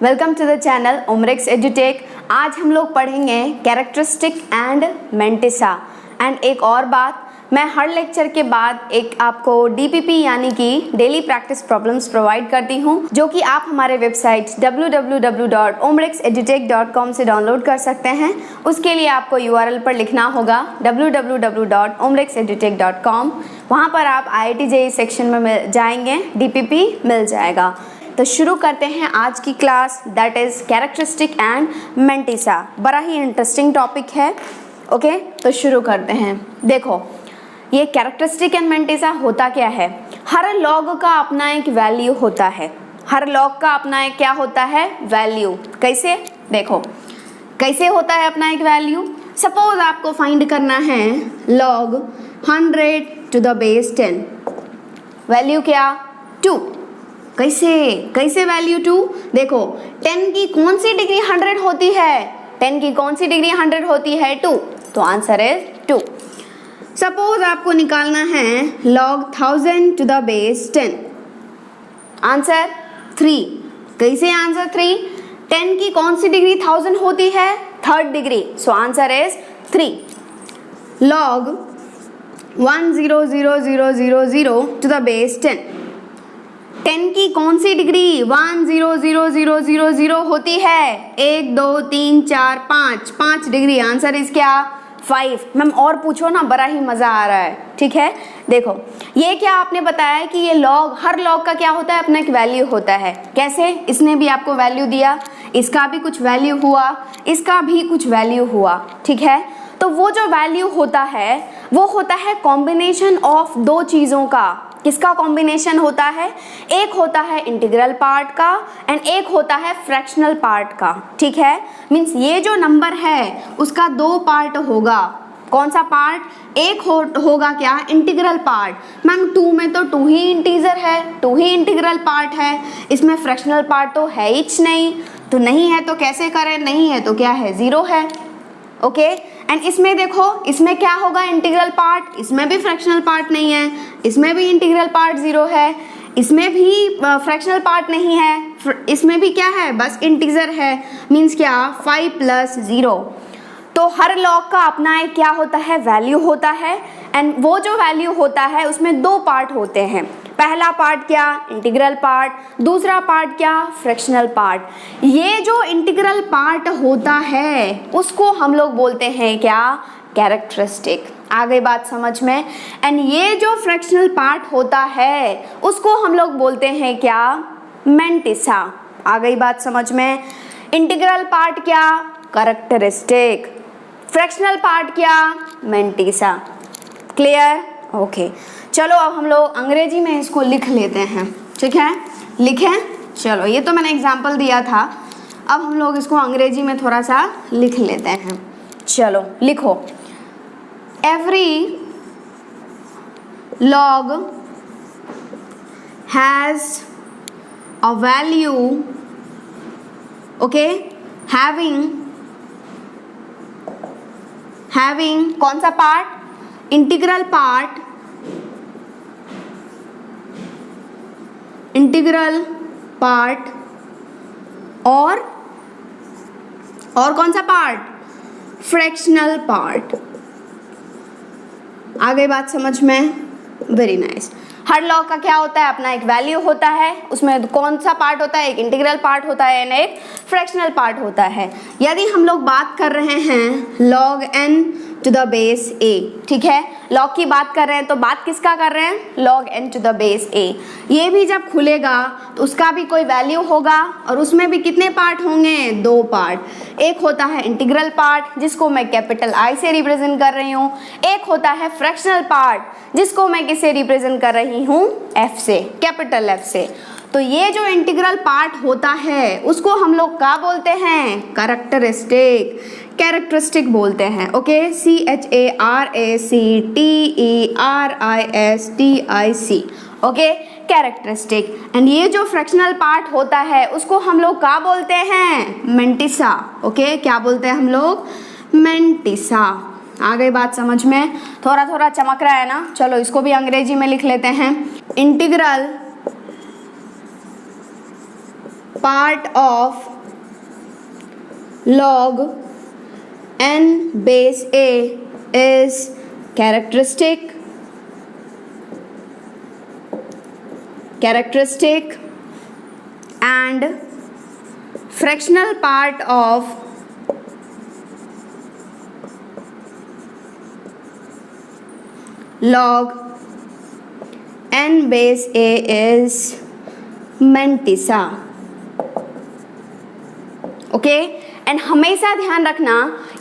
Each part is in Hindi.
Welcome to the channel Omrex एजुटेक। आज हम लोग पढ़ेंगे कैरेक्टरिस्टिक एंड मेंटिसा। एंड एक और बात, मैं हर लेक्चर के बाद एक आपको डीपीपी यानी कि डेली प्रैक्टिस प्रॉब्लम्स प्रोवाइड करती हूँ, जो कि आप हमारे वेबसाइट www.omrexedutek.com से डाउनलोड कर सकते हैं। उसके लिए आपको URL पर लिखना होगा www.omrexedutek.com। वहाँ पर आप IIT JEE सेक्शन में जाएंगे, डीपीपी मिल जाएगा। तो शुरू करते हैं आज की class, that is characteristic and mantissa. बड़ा ही इंटरेस्टिंग टॉपिक है। ओके, तो शुरू करते हैं। देखो, ये कैरेक्टरिस्टिक एंड मेंटिसा होता क्या है। हर लॉग का अपना एक वैल्यू होता है। हर लॉग का अपना एक क्या होता है, वैल्यू। कैसे, देखो कैसे होता है अपना एक वैल्यू। सपोज आपको फाइंड करना है log 100 to the base 10, value क्या, 2। कैसे वैल्यू 2, देखो 10 की कौन सी डिग्री 100 होती है, 10 की कौन सी डिग्री 100 होती है, 2। तो आंसर इज 2। सपोज आपको निकालना है log 1000 to the base 10, answer 3। कैसे आंसर 3, 10 की कौन सी डिग्री 1000 होती है, 3rd degree, so answer is 3। log 1000000 to the base 10, 10 की कौन सी डिग्री 1000000 होती है, 1 2 3 4 5 डिग्री, आंसर इज क्या, 5। मैम और पूछो ना, बड़ा ही मज़ा आ रहा है। ठीक है, देखो ये क्या आपने बताया कि ये लॉग, हर लॉग का क्या होता है, अपना एक वैल्यू होता है। कैसे, इसने भी आपको वैल्यू दिया, इसका भी कुछ वैल्यू हुआ, इसका भी कुछ वैल्यू हुआ। ठीक है, तो वो जो वैल्यू होता है वो होता है कॉम्बिनेशन ऑफ दो चीज़ों का। किसका कॉम्बिनेशन होता है, एक होता है इंटीग्रल पार्ट का एंड एक होता है फ्रैक्शनल पार्ट का। ठीक है, मीन्स ये जो नंबर है उसका दो पार्ट होगा। कौन सा पार्ट, एक होगा क्या, इंटीग्रल पार्ट। मैम 2 में तो 2 ही इंटीजर है, 2 ही इंटीग्रल पार्ट है, इसमें फ्रैक्शनल पार्ट तो है ही नहीं। तो नहीं है तो कैसे करें, नहीं है तो क्या है, 0 है। ओके, एंड इसमें देखो, इसमें क्या होगा, इंटीग्रल पार्ट, इसमें भी फ्रैक्शनल पार्ट नहीं है, इसमें भी इंटीग्रल पार्ट 0 है, इसमें भी फ्रैक्शनल पार्ट नहीं है, इसमें भी क्या है, बस इंटीजर है। मीन्स क्या, 5 + 0। तो हर लॉग का अपना एक क्या होता है, वैल्यू होता है। एंड वो जो वैल्यू होता है उसमें दो पार्ट होते हैं। पहला पार्ट क्या, इंटीग्रल पार्ट, दूसरा पार्ट क्या, फ्रैक्शनल पार्ट। ये जो इंटीग्रल पार्ट होता है उसको हम लोग बोलते हैं क्या, कैरेक्टरिस्टिक। आ गई बात समझ में। एंड ये जो फ्रैक्शनल पार्ट होता है उसको हम लोग बोलते हैं क्या, मेंटिसा। आ गई बात समझ में। इंटीग्रल पार्ट क्या, कैरेक्टरिस्टिक, फ्रैक्शनल पार्ट क्या, मेंटिसा। Clear, okay. चलो अब हम लोग अंग्रेजी में इसको लिख लेते हैं। ठीक है, लिखें। चलो, ये तो मैंने एग्जाम्पल दिया था, अब हम लोग इसको अंग्रेजी में थोड़ा सा लिख लेते हैं। चलो लिखो, every log has a value, okay, having कौन सा पार्ट, इंटीग्रल पार्ट और कौन सा पार्ट, फ्रैक्शनल पार्ट। आ गई बात समझ में, वेरी नाइस। हर लॉग का क्या होता है, अपना एक वैल्यू होता है, उसमें कौन सा पार्ट होता है, एक इंटीग्रल पार्ट होता है एंड एक फ्रैक्शनल पार्ट होता है। यदि हम लोग बात कर रहे हैं log n to the base a, ठीक है, लॉग की बात कर रहे हैं तो बात किसका कर रहे हैं, log n to the base a। ये भी जब खुलेगा तो उसका भी कोई वैल्यू होगा और उसमें भी कितने पार्ट होंगे, दो पार्ट। एक होता है इंटीग्रल पार्ट जिसको मैं कैपिटल I से रिप्रेजेंट कर रही हूँ, एक होता है फ्रैक्शनल पार्ट जिसको मैं किससे रिप्रेजेंट कर रही हूँ, F से, कैपिटल F से। तो ये जो इंटीग्रल पार्ट होता है उसको हम लोग क्या बोलते हैं, कैरेक्टरिस्टिक बोलते हैं। Okay, CHARACTERISTIC, okay, characteristic. And ये जो फ्रैक्शनल पार्ट होता है उसको हम लोग क्या बोलते हैं, मेंटिसा। ओके, क्या बोलते हैं हम लोग, मेंटिसा। आ गई बात समझ में, थोड़ा थोड़ा चमक रहा है ना। चलो इसको भी अंग्रेजी में लिख लेते हैं। Integral part of log n base a is characteristic and fractional part of log n base a is mantissa. Okay and हमेशा ध्यान रखना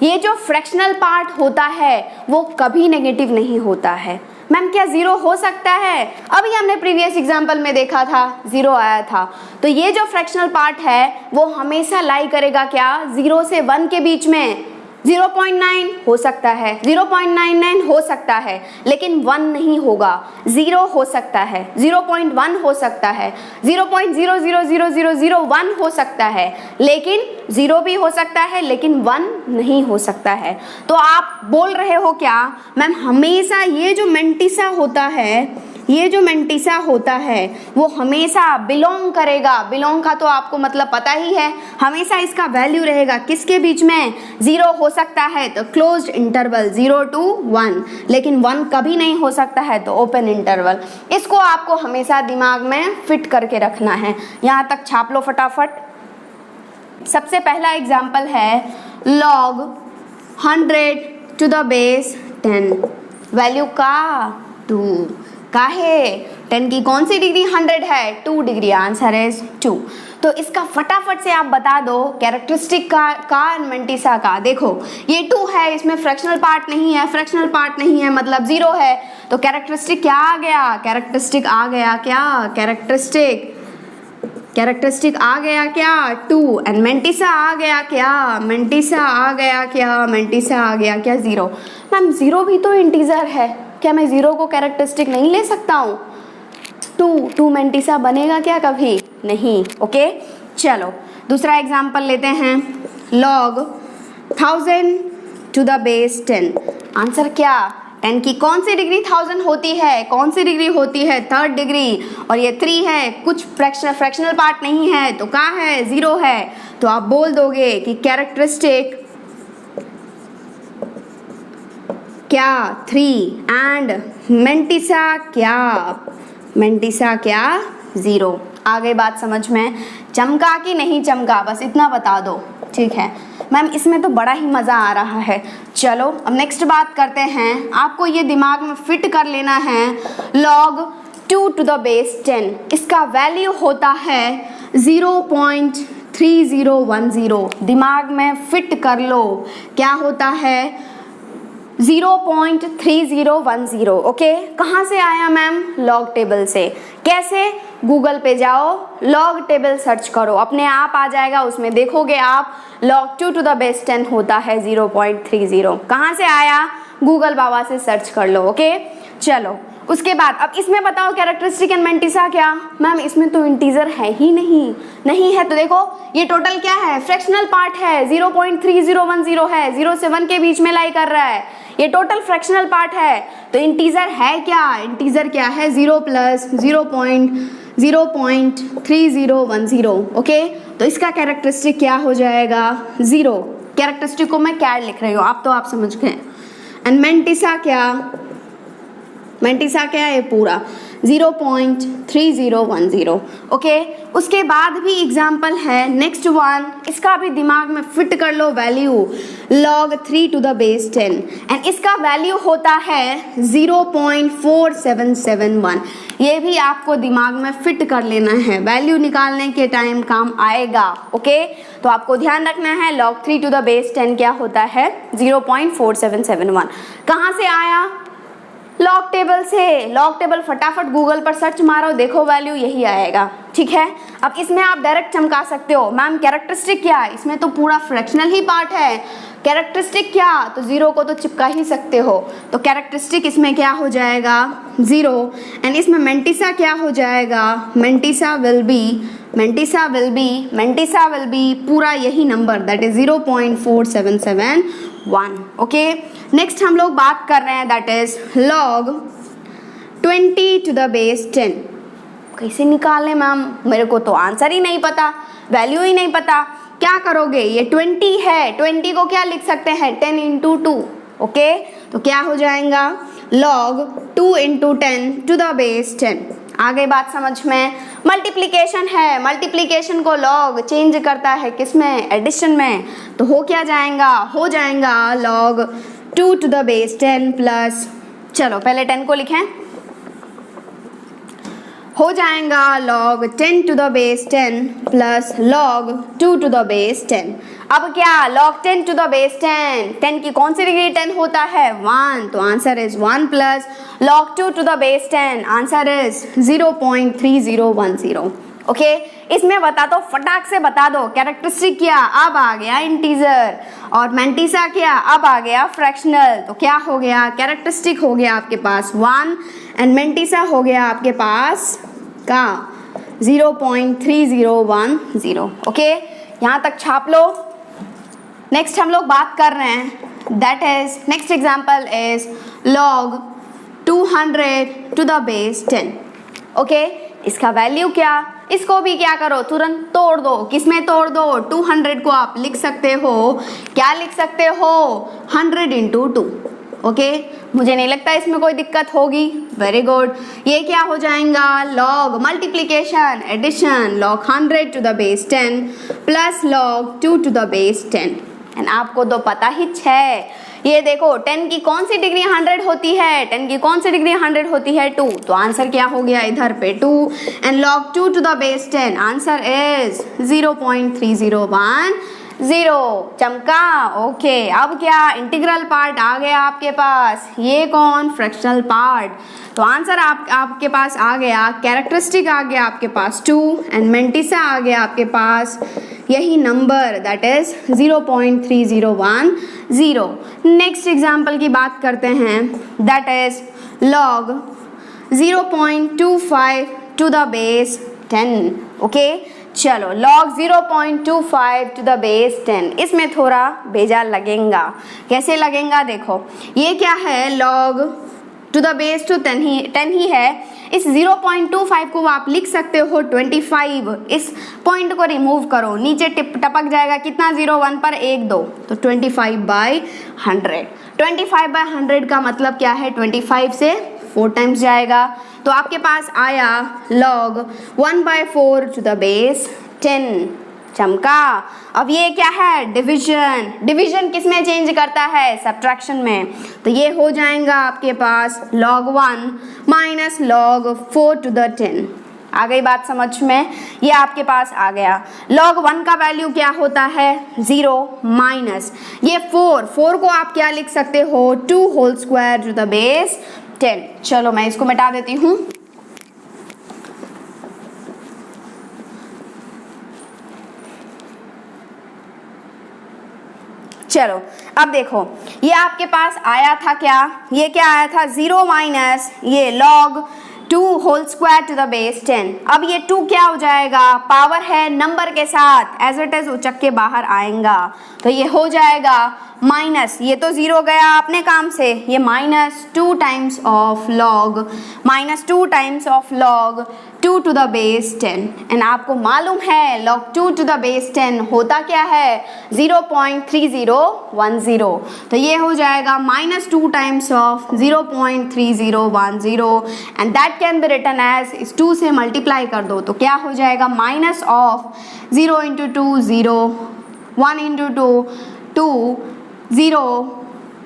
ये जो फ्रैक्शनल पार्ट होता है वो कभी नेगेटिव नहीं होता है। मैम क्या जीरो हो सकता है? अभी हमने प्रीवियस एग्जांपल में देखा था जीरो आया था। तो ये जो फ्रैक्शनल पार्ट है वो हमेशा लाई करेगा क्या? 0 से 1 के बीच में। 0.9 हो सकता है, 0.99 हो सकता है, लेकिन 1 नहीं होगा। 0 हो सकता है, 0.1 हो सकता है, 0.000001 हो सकता है, लेकिन 0 भी हो सकता है, लेकिन 1 नहीं हो सकता है। तो आप बोल रहे हो क्या मैम हमेशा ये जो मेंटिसा होता है, ये जो मेंटिसा होता है वो हमेशा बिलोंग करेगा। बिलोंग का तो आपको मतलब पता ही है, हमेशा इसका वैल्यू रहेगा किसके बीच में? 0 हो सकता है तो क्लोज्ड इंटरवल 0 to 1, लेकिन 1 कभी नहीं हो सकता है तो ओपन इंटरवल। इसको आपको हमेशा दिमाग में फिट करके रखना है। यहाँ तक छाप लो फटाफट। सबसे पहला एग्जाम्पल है log 100 to the base 10, value का 2। काहे? 10 की कौन सी डिग्री 100 है? 2 डिग्री। Answer is 2। तो इसका फटाफट से आप बता दो कैरेक्टरिस्टिक का मेंटिसा का। देखो ये 2 है, इसमें फ्रैक्शनल पार्ट नहीं है, फ्रैक्शनल पार्ट नहीं है मतलब 0 है। तो कैरेक्टरिस्टिक क्या आ गया? कैरेक्टरिस्टिक आ गया क्या? कैरेक्टरिस्टिक आ गया क्या? 2। एंड मेंटिसा आ गया क्या? मेंटिसा आ गया क्या? मेंटिसा आ गया क्या? 0। मैम 0 भी तो इंटीजर है, क्या मैं 0 को कैरेक्टरिस्टिक नहीं ले सकता हूँ? 2 मेंटिसा बनेगा क्या? कभी नहीं। ओके चलो दूसरा एग्जाम्पल लेते हैं log 1000 to the base 10। Answer क्या? 10 की कौन सी डिग्री 1000 होती है? कौन सी डिग्री होती है? 3rd degree. और ये 3 है, कुछ फ्रैक्शनल पार्ट नहीं है तो क्या है? 0 है। तो आप बोल दोगे कि कैरेक्टरिस्टिक क्या? 3 एंड मेंटिसा क्या? मेंटिसा क्या? 0। आ गई बात समझ में? चमका कि नहीं चमका? बस इतना बता दो। ठीक है मैम, इसमें तो बड़ा ही मज़ा आ रहा है। चलो अब नेक्स्ट बात करते हैं। आपको ये दिमाग में फिट कर लेना है log 2 to the base 10, इसका वैल्यू होता है 0.3010। दिमाग में फिट कर लो, क्या होता है? 0.3010। ओके कहाँ से आया मैम? लॉग टेबल से। कैसे? गूगल पे जाओ, लॉग टेबल सर्च करो, अपने आप आ जाएगा। उसमें देखोगे आप log 2 to the base 10 होता है 0.30। कहाँ से आया? गूगल बाबा से सर्च कर लो। ओके चलो उसके बाद अब इसमें बताओ कैरेक्टरिस्टिक एंड मेंटिसा क्या? मैम इसमें तो इंटीजर है ही नहीं है। तो देखो ये टोटल क्या है? फ्रैक्शनल पार्ट है, 0.3010 है, 0 से 1 के बीच में लाई कर रहा है। ये टोटल फ्रैक्शनल पार्ट है तो इंटीजर है क्या? इंटीजर क्या है? 0 प्लस 0.3010। ओके तो इसका कैरेक्टरिस्टिक क्या हो जाएगा? 0। कैरेक्टरिस्टिक को मैं कैड लिख रही हूँ, आप तो आप समझ गए। एंड मेंटिसा क्या? मेंटिसा क्या है? पूरा 0.3010। ओके उसके बाद भी एग्जाम्पल है नेक्स्ट वन, इसका भी दिमाग में फिट कर low value log 3 to the base 10 and इसका वैल्यू होता है 0.4771। ये भी आपको दिमाग में फिट कर लेना है, वैल्यू निकालने के टाइम काम आएगा। ओके तो आपको ध्यान रखना है log 3 to the base 10 क्या होता है? 0.4771। कहाँ से आया? लॉग टेबल से। लॉग टेबल फटाफट गूगल पर सर्च मारो, देखो वैल्यू यही आएगा। ठीक है अब इसमें आप डायरेक्ट चमका सकते हो। मैम कैरेक्टरिस्टिक क्या? इसमें तो पूरा फ्रैक्शनल ही पार्ट है। कैरेक्टरिस्टिक क्या? तो 0 को तो चिपका ही सकते हो। तो कैरेक्टरिस्टिक इसमें क्या हो जाएगा? 0। एंड इसमें मेंटिसा क्या हो जाएगा? मेंटिसा विल बी पूरा यही number, that is 0.4771। Okay next हम लोग बात कर रहे हैं that is log 20 to the base 10। कैसे निकालें मैम? मेरे को तो आंसर ही नहीं पता। वैल्यू ही नहीं पता, क्या करोगे? ये 20 है, 20 को क्या लिख सकते हैं? 10 इंटू 2, ओके। तो क्या हो जाएगा? log 2 into 10 to the base 10। आ गई बात समझ में? मल्टीप्लिकेशन है, मल्टीप्लिकेशन को लॉग चेंज करता है किसमें? एडिशन में। तो हो क्या जाएगा? हो जाएगा log 2 to the base 10 plus, चलो पहले 10 को लिखें, हो जाएगा log 10 to the base 10 plus log 2 to the base 10। अब क्या? log 10 टू द बेस 10, 10 की कौन सी डिग्री 10 होता है? 1, तो answer is 1 plus log 2 to the base 10, answer is 0.3010। Okay, इसमें बता दो, फटाक से बता दो, कैरेक्टरिस्टिक क्या? अब आ गया इंटीजर, और मेंटिसा क्या? अब आ गया फ्रैक्शनल। तो क्या हो गया? कैरेक्टरिस्टिक हो गया आपके पास 1 एंड मेंटिसा हो गया आपके पास का 0.3010। ओके, यहाँ तक छाप लो। नेक्स्ट हम लोग बात कर रहे हैं, that is next example is log 200 to the base 10। Okay, इसका वैल्यू क्या? इसको भी क्या करो? तुरंत तोड़ दो। किसमें तोड़ दो? 200 को आप लिख सकते हो, क्या लिख सकते हो? 100 इंटू 2। ओके, मुझे नहीं लगता इसमें कोई दिक्कत होगी। Very good. ये क्या हो जाएगा? log multiplication addition log 100 to the base 10 plus log 2 to the base 10। And आपको तो पता ही है, ये देखो 10 की कौन सी डिग्री 100 होती है? 10 की कौन सी डिग्री 100 होती है? 2। तो आंसर क्या हो गया इधर पे? 2 and log 2 to the base 10, answer is 0.3010। चमका? ओके, अब क्या? इंटीग्रल पार्ट आ गया आपके पास। ये कौन? Fractional part. तो आंसर आपके पास आ गया, कैरेक्टरिस्टिक आ गया आपके पास 2 एंड मेंटिसा आ गया आपके पास यही number, that is 0.3010। Next example की बात करते हैं, that is log 0.25 to the base 10। Okay, चलो log 0.25 टू द बेस 10, इसमें थोड़ा बेजार लगेगा। कैसे लगेगा? देखो, ये क्या है? log to the base to 10 ही है। इस 0.25 को आप लिख सकते हो 25। इस पॉइंट को रिमूव करो, नीचे टपक जाएगा कितना? 0 1 पर 1 2, तो 25/100। 25/100 का मतलब क्या है? 25 से 4 टाइम्स जाएगा, तो आपके पास आया log 1/4 टू द बेस 10। चमका? अब ये क्या है? डिवीजन। डिवीजन किस में चेंज करता है? सब्ट्रैक्शन में। तो ये हो जाएगा आपके पास log 1 minus log 4 to the 10। आ गई बात समझ में? ये आपके पास आ गया। log 1 का वैल्यू क्या होता है? 0 माइनस ये 4 को आप क्या लिख सकते हो? 2 whole square to the base 10। चलो मैं इसको मिटा देती हूँ। चलो अब देखो, ये आपके पास आया था क्या? ये क्या आया था? 0 माइनस ये log 2 whole square to the base 10। अब ये 2 क्या हो जाएगा? पावर है नंबर के साथ, एज इट इज उचक के बाहर आएगा, तो ये हो जाएगा माइनस, ये तो 0 गया अपने काम से, ये -2 times of log, -2 times of log 2 to the base 10। And आपको मालूम है log 2 टू द बेस 10 होता क्या है? 0.3010। तो ये हो जाएगा -2 times of 0.3010 and that can be written as, इस 2 से मल्टीप्लाई कर दो तो क्या हो जाएगा? Minus of 0 into 2 0, 1 into 2 2, 0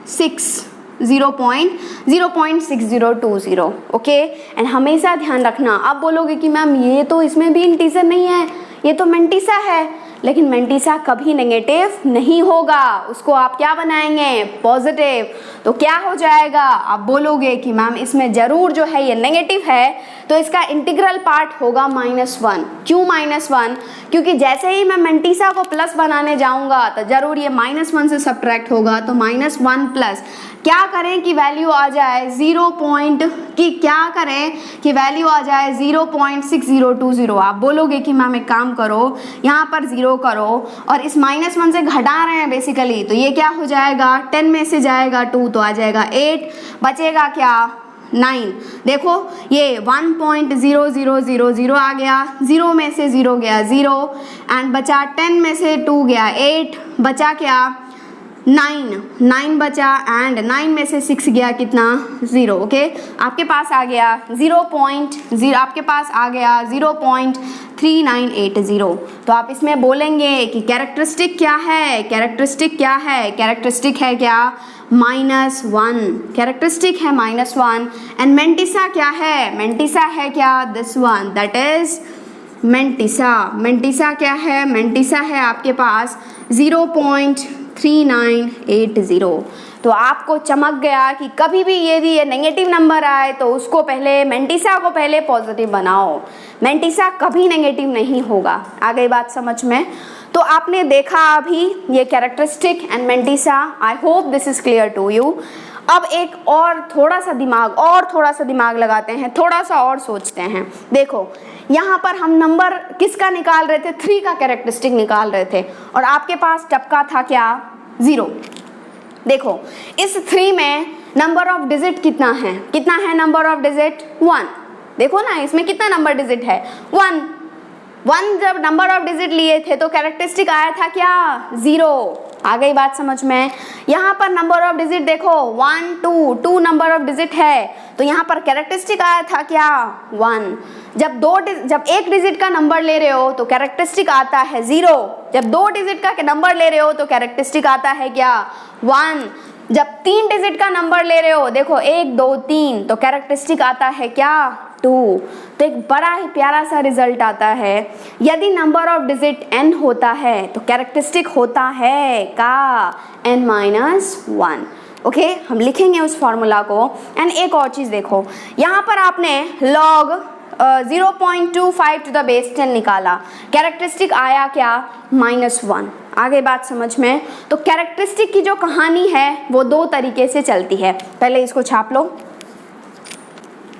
6, 0.6020। Okay, and हमेशा ध्यान रखना, आप बोलोगे कि मैम ये तो इसमें भी इंटीजर नहीं है, ये तो मेंटिसा है, लेकिन मेंटिसा कभी नेगेटिव नहीं होगा, उसको आप क्या बनाएंगे? पॉजिटिव। तो क्या हो जाएगा? आप बोलोगे कि मैम इसमें जरूर जो है ये नेगेटिव है, तो इसका इंटीग्रल पार्ट होगा -1। क्यों -1? क्योंकि जैसे ही मैं मेंटिसा को प्लस बनाने जाऊंगा तो जरूर ये -1 से सब्ट्रैक्ट होगा, तो -1 प्लस क्या करें कि वैल्यू आ जाए 0.6020। आप बोलोगे कि मैम एक काम करो, यहाँ पर 0 करो और इस -1 से घटा रहे हैं बेसिकली, तो ये क्या हो जाएगा? 10 में से जाएगा 2 तो आ जाएगा 8, बचेगा क्या? 9। देखो ये 1.0000 आ गया, 0 में से 0 गया 0 एंड बचा 10 में से 2 गया 8, बचा क्या 9 बचा एंड 9 में से 6 गया कितना 0। ओके, आपके पास आ गया 0.0, आपके पास आ गया 0.3980। तो आप इसमें बोलेंगे कि कैरेक्टरिस्टिक क्या है, कैरेक्टरिस्टिक क्या है, कैरेक्टरिस्टिक है क्या -1, कैरेक्टरिस्टिक है -1 एंड मेंटिसा क्या है, मेंटिसा है क्या this one, that is mantissa. Mantissa क्या है, मेंटिसा है आपके पास 0.3980। तो आपको चमक गया कि कभी भी यदि ये नेगेटिव नंबर आए तो उसको पहले मेंटिसा को पहले पॉजिटिव बनाओ, मेंटिसा कभी नेगेटिव नहीं होगा। आ गई बात समझ में? तो आपने देखा अभी ये characteristic and mantissa, I hope this is clear to you. अब एक और थोड़ा सा दिमाग लगाते हैं, थोड़ा सा और सोचते हैं। देखो यहाँ पर हम नंबर किसका निकाल रहे थे, 3 का कैरेक्टरिस्टिक निकाल रहे थे और आपके पास टपका था क्या 0। देखो इस 3 में नंबर ऑफ डिजिट कितना है नंबर ऑफ डिजिट 1। देखो ना इसमें कितना नंबर डिजिट है 1। जब नंबर ऑफ डिजिट लिए थे तो कैरेक्टरिस्टिक आया था क्या 0। आ गई बात समझ में? यहाँ पर नंबर ऑफ डिजिट देखो 1 2 नंबर ऑफ डिजिट है तो यहाँ पर कैरेक्टरिस्टिक आया था क्या 1। जब एक डिजिट का नंबर ले रहे हो तो कैरेक्टरिस्टिक आता है 0। जब 2 डिजिट का नंबर ले रहे हो तो कैरेक्टरिस्टिक आता है क्या 1। जब 3 डिजिट का नंबर ले रहे हो, देखो 1 2 3, तो कैरेक्टरिस्टिक आता है क्या 2। तो एक बड़ा ही प्यारा सा रिजल्ट आता है। यदि नंबर ऑफ डिजिट n होता है तो कैरेक्टरिस्टिक होता है का n-1। ओके, हम लिखेंगे उस फॉर्मूला को। एंड एक और चीज़ देखो, यहाँ पर आपने log 0.25 टू द बेस 10 निकाला, कैरेक्टरिस्टिक आया क्या -1। आगे बात समझ में? तो कैरेक्टरिस्टिक की जो कहानी है वो 2 तरीके से चलती है। पहले इसको छाप लो,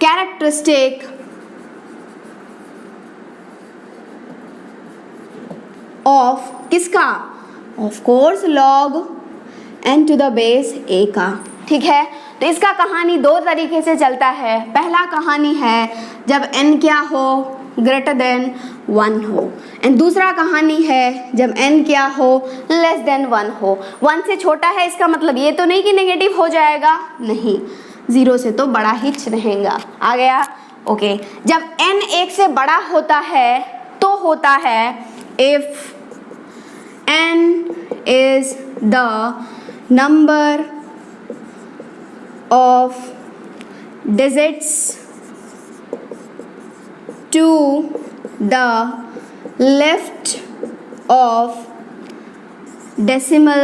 कैरेक्टरिस्टिक ऑफ किसका, of course log n to the base a का। ठीक है, तो इसका कहानी 2 तरीके से चलता है। पहला कहानी है जब n क्या हो ग्रेटर देन 1 हो, एंड दूसरा कहानी है जब n क्या हो लेस देन 1 हो। 1 से छोटा है इसका मतलब ये तो नहीं कि नेगेटिव हो जाएगा, नहीं, 0 से तो बड़ा ही रहेगा। आ गया? ओके, जब n 1 से बड़ा होता है तो होता है if n is the number of digits to the left of decimal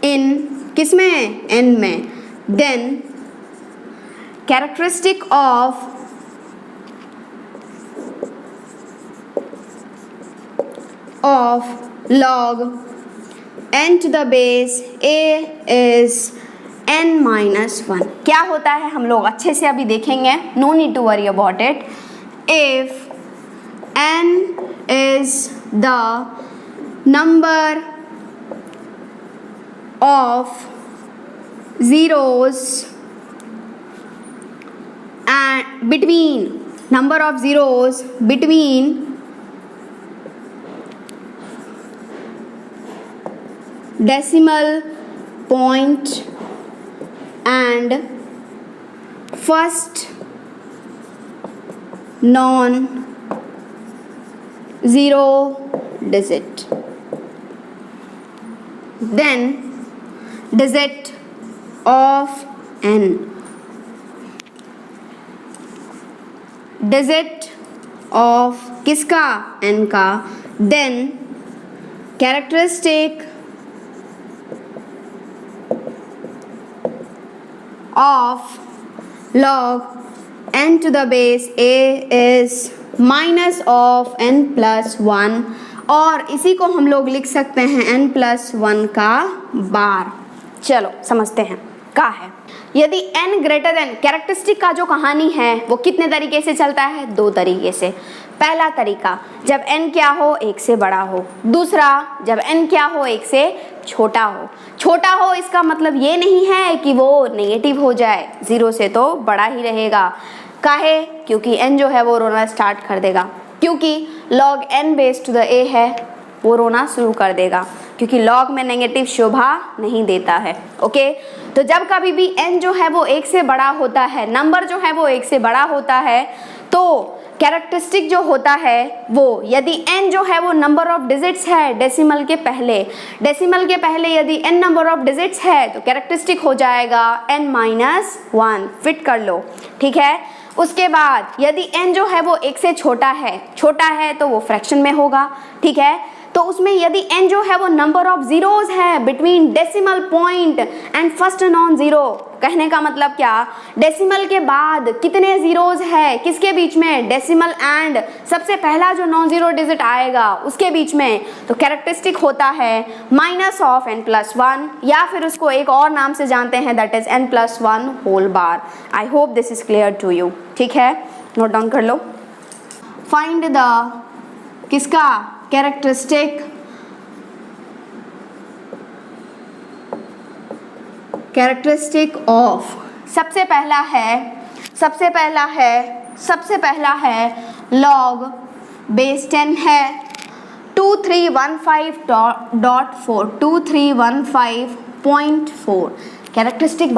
in किसमें n में, then characteristic of log n to the base a is n-1। क्या होता है हम लोग अच्छे से अभी देखेंगे, no need to worry about it. If n is the number of zeros and between decimal point and first non-zero digit, then digit of n, digit of किसका n का, then characteristic of log n to the base a is minus of n+1, और इसी को हम लोग लिख सकते हैं n+1 का बार। चलो समझते हैं क्या है। यदि n ग्रेटर देन, कैरेक्टरिस्टिक का जो कहानी है वो कितने तरीके से चलता है, 2 तरीके से। पहला तरीका, जब n क्या हो 1 से बड़ा हो। दूसरा, जब n क्या हो 1 से छोटा हो। छोटा हो इसका मतलब ये नहीं है कि वो नेगेटिव हो जाए, 0 से तो बड़ा ही रहेगा। काहे? क्योंकि n जो है वो रोना स्टार्ट कर देगा, क्योंकि log n base to the a है, वो रोना शुरू कर देगा, क्योंकि log में नेगेटिव शोभा नहीं देता है। ओके, तो जब कभी भी n जो है वो 1 से बड़ा होता है, नंबर जो है वो 1 से बड़ा होता है, तो कैरेक्टरिस्टिक जो होता है वो, यदि n जो है वो नंबर ऑफ डिजिट्स है डेसिमल के पहले, डेसिमल के पहले यदि n नंबर ऑफ डिजिट्स है तो कैरेक्टरिस्टिक हो जाएगा n-1। फिट कर लो, ठीक है। उसके बाद यदि n जो है वो 1 से छोटा है तो वो फ्रैक्शन में होगा, ठीक है। तो उसमें यदि n जो है वो नंबर ऑफ जीरोज है between decimal point and first non zero, कहने का मतलब क्या, डेसिमल के बाद कितने जीरोज है किसके बीच में, डेसिमल एंड सबसे पहला जो नॉन जीरो डिजिट आएगा उसके बीच में, तो कैरेक्टरिस्टिक होता है -n+1, या फिर उसको एक और नाम से जानते हैं, that is n+1 whole bar. I hope this is clear to you, ठीक है, नोट डाउन कर लो। फाइंड द किसका कैरेक्टरिस्टिक ऑफ, सबसे पहला है log बेस 10 है 2315.4 2315.4। कैरेक्टरिस्टिक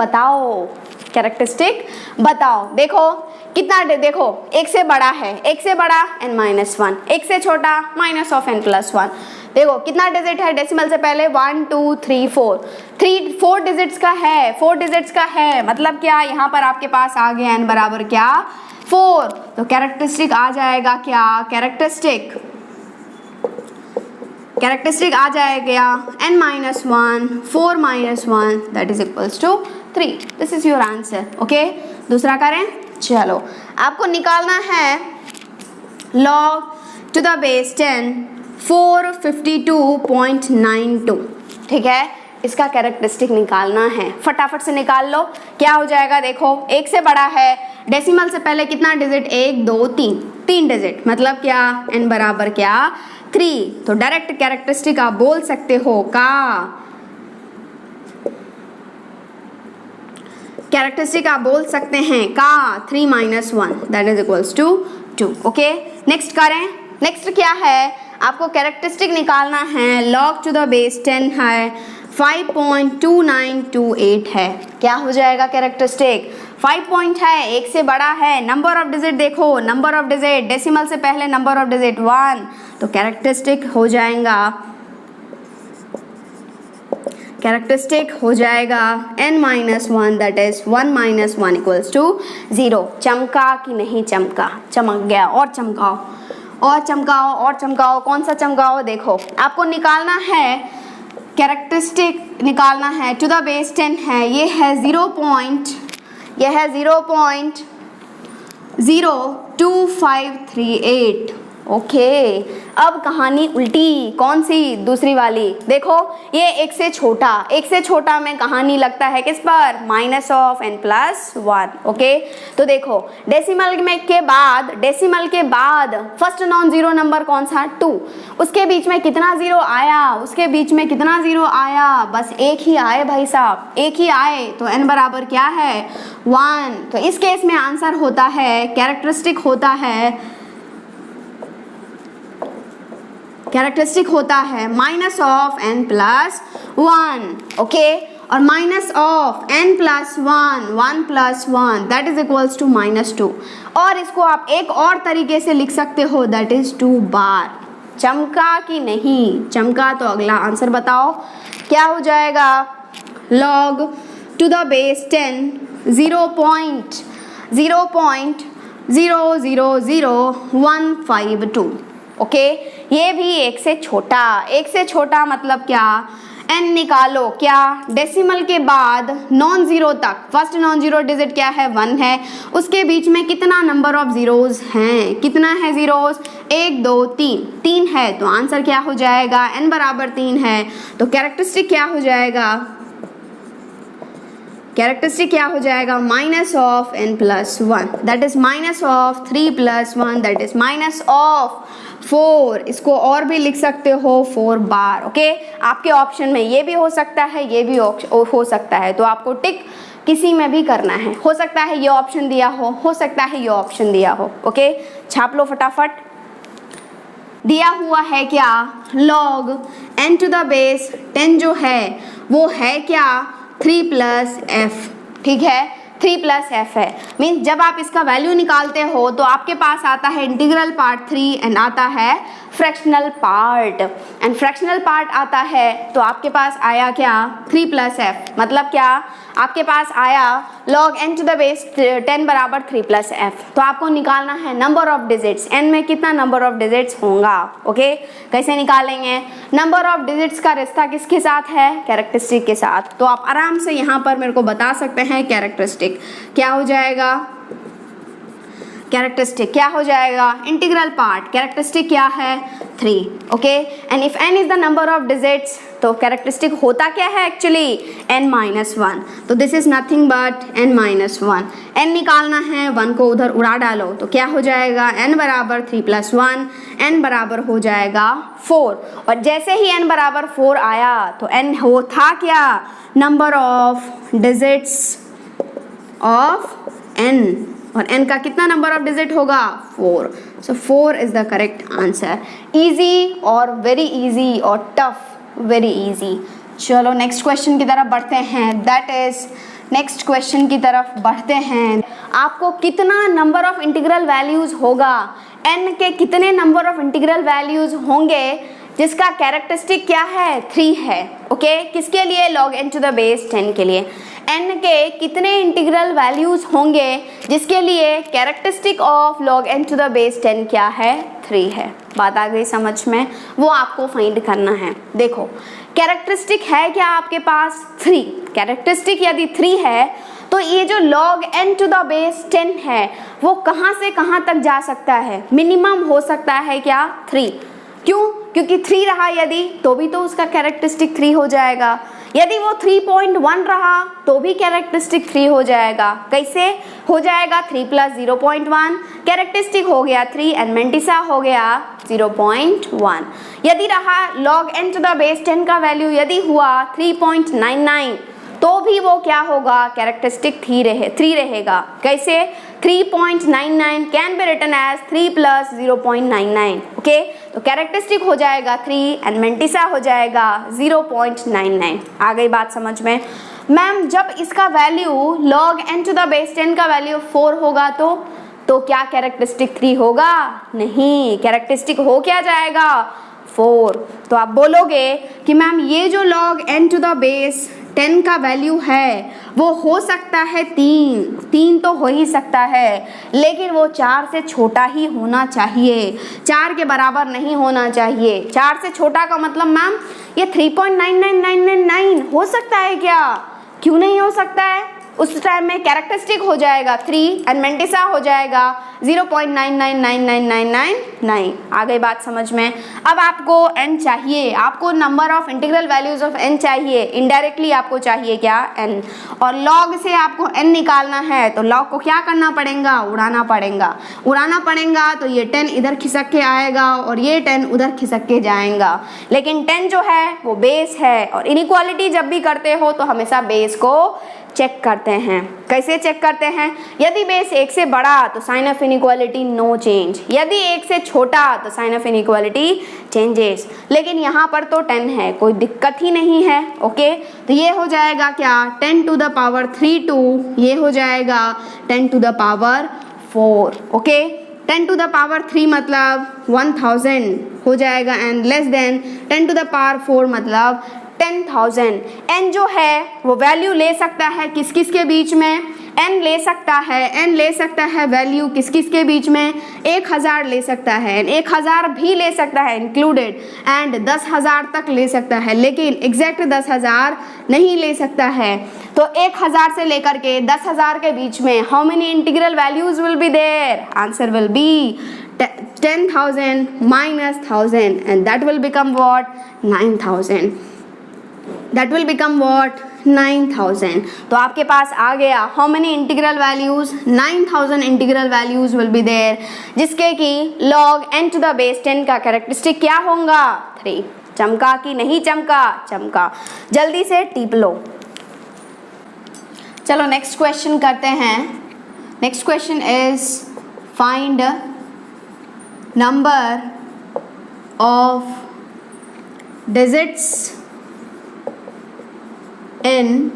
बताओ, देखो कितना, देखो 1 से बड़ा है, 1 से बड़ा n-1, 1 से छोटा -n+1। देखो कितना डिजिट है डेसिमल से पहले, 1 2 3 4 डिजिट्स का है, 4 डिजिट्स का है, मतलब क्या, यहाँ पर आपके पास आ गया n बराबर क्या 4, तो कैरेक्टरिस्टिक आ जाएगा क्या, कैरेक्टरिस्टिक आ जाएगा n-1 4 -1 that is equals to 3। This is your answer. Okay, दूसरा करें, चलो आपको निकालना है log टू द बेस 10 452.92, ठीक है, इसका कैरेक्टरिस्टिक निकालना है, फटाफट से निकाल लो। क्या हो जाएगा, देखो 1 से बड़ा है, डेसिमल से पहले कितना डिजिट, 1 2 3 डिजिट, मतलब क्या, n बराबर क्या 3, तो डायरेक्ट कैरेक्टरिस्टिक आप बोल सकते हो का, कैरेक्टरिस्टिक आप बोल सकते हैं का 3 -1 that is equals to 2। Okay, next करें, नेक्स्ट क्या है, आपको कैरेक्टरिस्टिक निकालना है log टू द बेस 10 है 5.2928 है। क्या हो जाएगा कैरेक्टरिस्टिक, 5 पॉइंट है, 1 से बड़ा है, नंबर ऑफ डिजिट देखो, नंबर ऑफ डिजिट डेसिमल से पहले नंबर ऑफ डिजिट 1, तो कैरेक्टरिस्टिक हो जाएगा n-1 that is 1 -1 equals to 0। चमका कि नहीं चमका, चमक गया, और चमकाओ, कौन सा चमकाओ, देखो आपको निकालना है कैरेक्टरिस्टिक, निकालना है टू द बेस 10 है, ये है 0.02538। ओके, अब कहानी उल्टी, कौन सी, दूसरी वाली, देखो ये 1 से छोटा में कहानी लगता है किस पर, -n+1। ओके, तो देखो डेसिमल के बाद फर्स्ट नॉन जीरो नंबर कौन सा, 2, उसके बीच में कितना जीरो आया, बस एक ही आए भाई साहब, एक ही आए, तो n बराबर क्या है 1। तो इस केस में आंसर होता है, कैरेक्टरिस्टिक होता है -n+1। ओके, और -n+1 1+1 that is equals to -2, और इसको आप एक और तरीके से लिख सकते हो, दैट इज 2 बार। चमका कि नहीं चमका, तो अगला आंसर बताओ क्या हो जाएगा, log to the base 10 0.000152। Okay, ये भी 1 से छोटा मतलब क्या, n निकालो, क्या, डेसिमल के बाद नॉन जीरो तक, फर्स्ट नॉन जीरो डिजिट क्या है 1 है, उसके बीच में कितना नंबर ऑफ जीरोज हैं, कितना है जीरोज, 1 2 3 है, तो आंसर क्या हो जाएगा, n बराबर 3 है, तो कैरेक्टरिस्टिक क्या हो जाएगा, कैरेक्टरिस्टिक क्या हो जाएगा, minus of n plus 1, that is minus of 3 plus 1, that is minus of 4। इसको और भी लिख सकते हो 4 बार। ओके, आपके ऑप्शन में ये भी हो सकता है, ये भी हो सकता है, तो आपको टिक किसी में भी करना है। हो सकता है ये ऑप्शन दिया हो सकता है ये ऑप्शन दिया हो। ओके, छाप लो फटाफट। दिया हुआ है क्या, log n to the base 10 जो है वो है क्या, 3 प्लस एफ। ठीक है, 3 प्लस एफ है। मीन्स जब आप इसका वैल्यू निकालते हो तो आपके पास आता है इंटीग्रल पार्ट 3 एंड आता है fractional part, and fractional part आता है तो आपके पास आया क्या, 3 प्लस एफ। मतलब क्या, आपके पास आया log n to the base 10 बराबर 3 प्लस एफ। तो आपको निकालना है नंबर ऑफ डिजिट्स, n में कितना नंबर ऑफ डिजिट्स होगा। ओके, कैसे निकालेंगे, नंबर ऑफ डिजिट्स का रिश्ता किसके साथ है, कैरेक्टरिस्टिक के साथ। तो आप आराम से यहाँ पर मेरे को बता सकते हैं कैरेक्टरिस्टिक क्या हो जाएगा, कैरेक्टरिस्टिक क्या हो जाएगा, इंटीग्रल पार्ट, कैरेक्टरिस्टिक क्या है 3। Okay, and if n is the number of digits तो कैरेक्टरिस्टिक होता क्या है एक्चुअली, n माइनस 1। तो this is nothing but n minus 1। n निकालना है, 1 को उधर उड़ा डालो तो क्या हो जाएगा, n बराबर 3 प्लस 1, n बराबर हो जाएगा 4। और जैसे ही n बराबर 4 आया तो n हो था क्या, number of digits of n, और n का कितना नंबर ऑफ डिजिट होगा, 4। सो 4 is the correct answer. Easy और वेरी इजी और टफ, वेरी इजी। चलो नेक्स्ट क्वेश्चन की तरफ बढ़ते हैं, दैट इज नेक्स्ट क्वेश्चन की तरफ बढ़ते हैं। आपको कितना नंबर ऑफ इंटीग्रल वैल्यूज होगा, n के कितने नंबर ऑफ इंटीग्रल वैल्यूज होंगे जिसका कैरेक्टरिस्टिक क्या है, 3 है। ओके, किसके लिए, log n to the base 10 के लिए। n के कितने इंटीग्रल वैल्यूज होंगे जिसके लिए characteristic of log n to the base 10 क्या है, 3 है। बात आ गई समझ में, वो आपको फाइंड करना है। देखो कैरेक्टरिस्टिक है क्या आपके पास, 3। कैरेक्टरिस्टिक यदि 3 है तो ये जो log n to the base 10 है वो कहाँ से कहाँ तक जा सकता है, मिनिमम हो सकता है क्या, 3। क्यों, क्योंकि 3 रहा यदि तो भी तो उसका कैरेक्टरिस्टिक 3 हो जाएगा, यदि वो 3.1 रहा तो भी कैरेक्टरिस्टिक 3 हो जाएगा। कैसे हो जाएगा, 3 प्लस 0.1, कैरेक्टरिस्टिक हो गया 3 एंड मेंटिसा हो गया 0.1। यदि रहा log n to the base 10 का वैल्यू यदि हुआ 3.99 तो भी वो क्या होगा, कैरेक्टरिस्टिक 3 रहेगा। कैसे, 3.99 can be written as 3 plus 0.99। Okay, तो कैरेक्टरिस्टिक हो जाएगा 3 एंड मेंटिसा हो जाएगा 0.99। आ गई बात समझ में। मैम जब इसका value log n to the base 10 का वैल्यू 4 होगा तो क्या कैरेक्टरिस्टिक 3 होगा, नहीं, कैरेक्टरिस्टिक हो क्या जाएगा, 4। तो आप बोलोगे कि मैम ये जो log n to the base 10 का वैल्यू है वो हो सकता है 3 तो हो ही सकता है, लेकिन वो 4 से छोटा ही होना चाहिए, 4 के बराबर नहीं होना चाहिए। 4 से छोटा का मतलब मैम ये 3.99999 हो सकता है क्या, क्यों नहीं हो सकता है, उस टाइम में कैरेक्टरिस्टिक हो जाएगा 3 एंड मेंटिसा हो जाएगा 0.9999999। आ गई बात समझ में। अब आपको n चाहिए, आपको number of integral values of n चाहिए, इनडायरेक्टली आपको चाहिए क्या, n, और log से आपको n निकालना है तो log को क्या करना पड़ेगा, उड़ाना पड़ेगा। तो ये 10 इधर खिसक के आएगा और ये 10 उधर खिसक के जाएगा, लेकिन 10 जो है वो बेस है, और इनइक्वालिटी जब भी करते हो तो हमेशा बेस को चेक करते हैं। कैसे चेक करते हैं, यदि बेस 1 से बड़ा तो sign of inequality no change, यदि 1 से छोटा तो साइन ऑफ इनइक्वालिटी चेंजेस। लेकिन यहाँ पर तो 10 है, कोई दिक्कत ही नहीं है। ओके, तो ये हो जाएगा क्या, 10 टू द पावर 3 2, ये हो जाएगा 10 to the power 4। Okay, 10 to the power 3 मतलब 1000 हो जाएगा, and less than 10 to the power 4 मतलब 10,000। n जो है वो वैल्यू ले सकता है किस किस के बीच में, n ले सकता है वैल्यू किस किस के बीच में, 1000 ले सकता है, 1000 भी ले सकता है इंक्लूडेड, एंड 10,000 तक ले सकता है, लेकिन एग्जैक्ट 10,000 नहीं ले सकता है। तो 1000 से लेकर के 10,000 के बीच में how many integral values will be there, answer will be 10,000 minus 1000 and that will become what, 9,000. That will become what, 9000। तो आपके पास आ गया how many integral values, 9000 integral values will be there, जिसके कि log n to the base 10 का कैरेक्टरिस्टिक क्या होगा 3। चमका कि नहीं चमका? चमका। जल्दी से टिप लो। चलो नेक्स्ट क्वेश्चन करते हैं। Next question is find number of digits in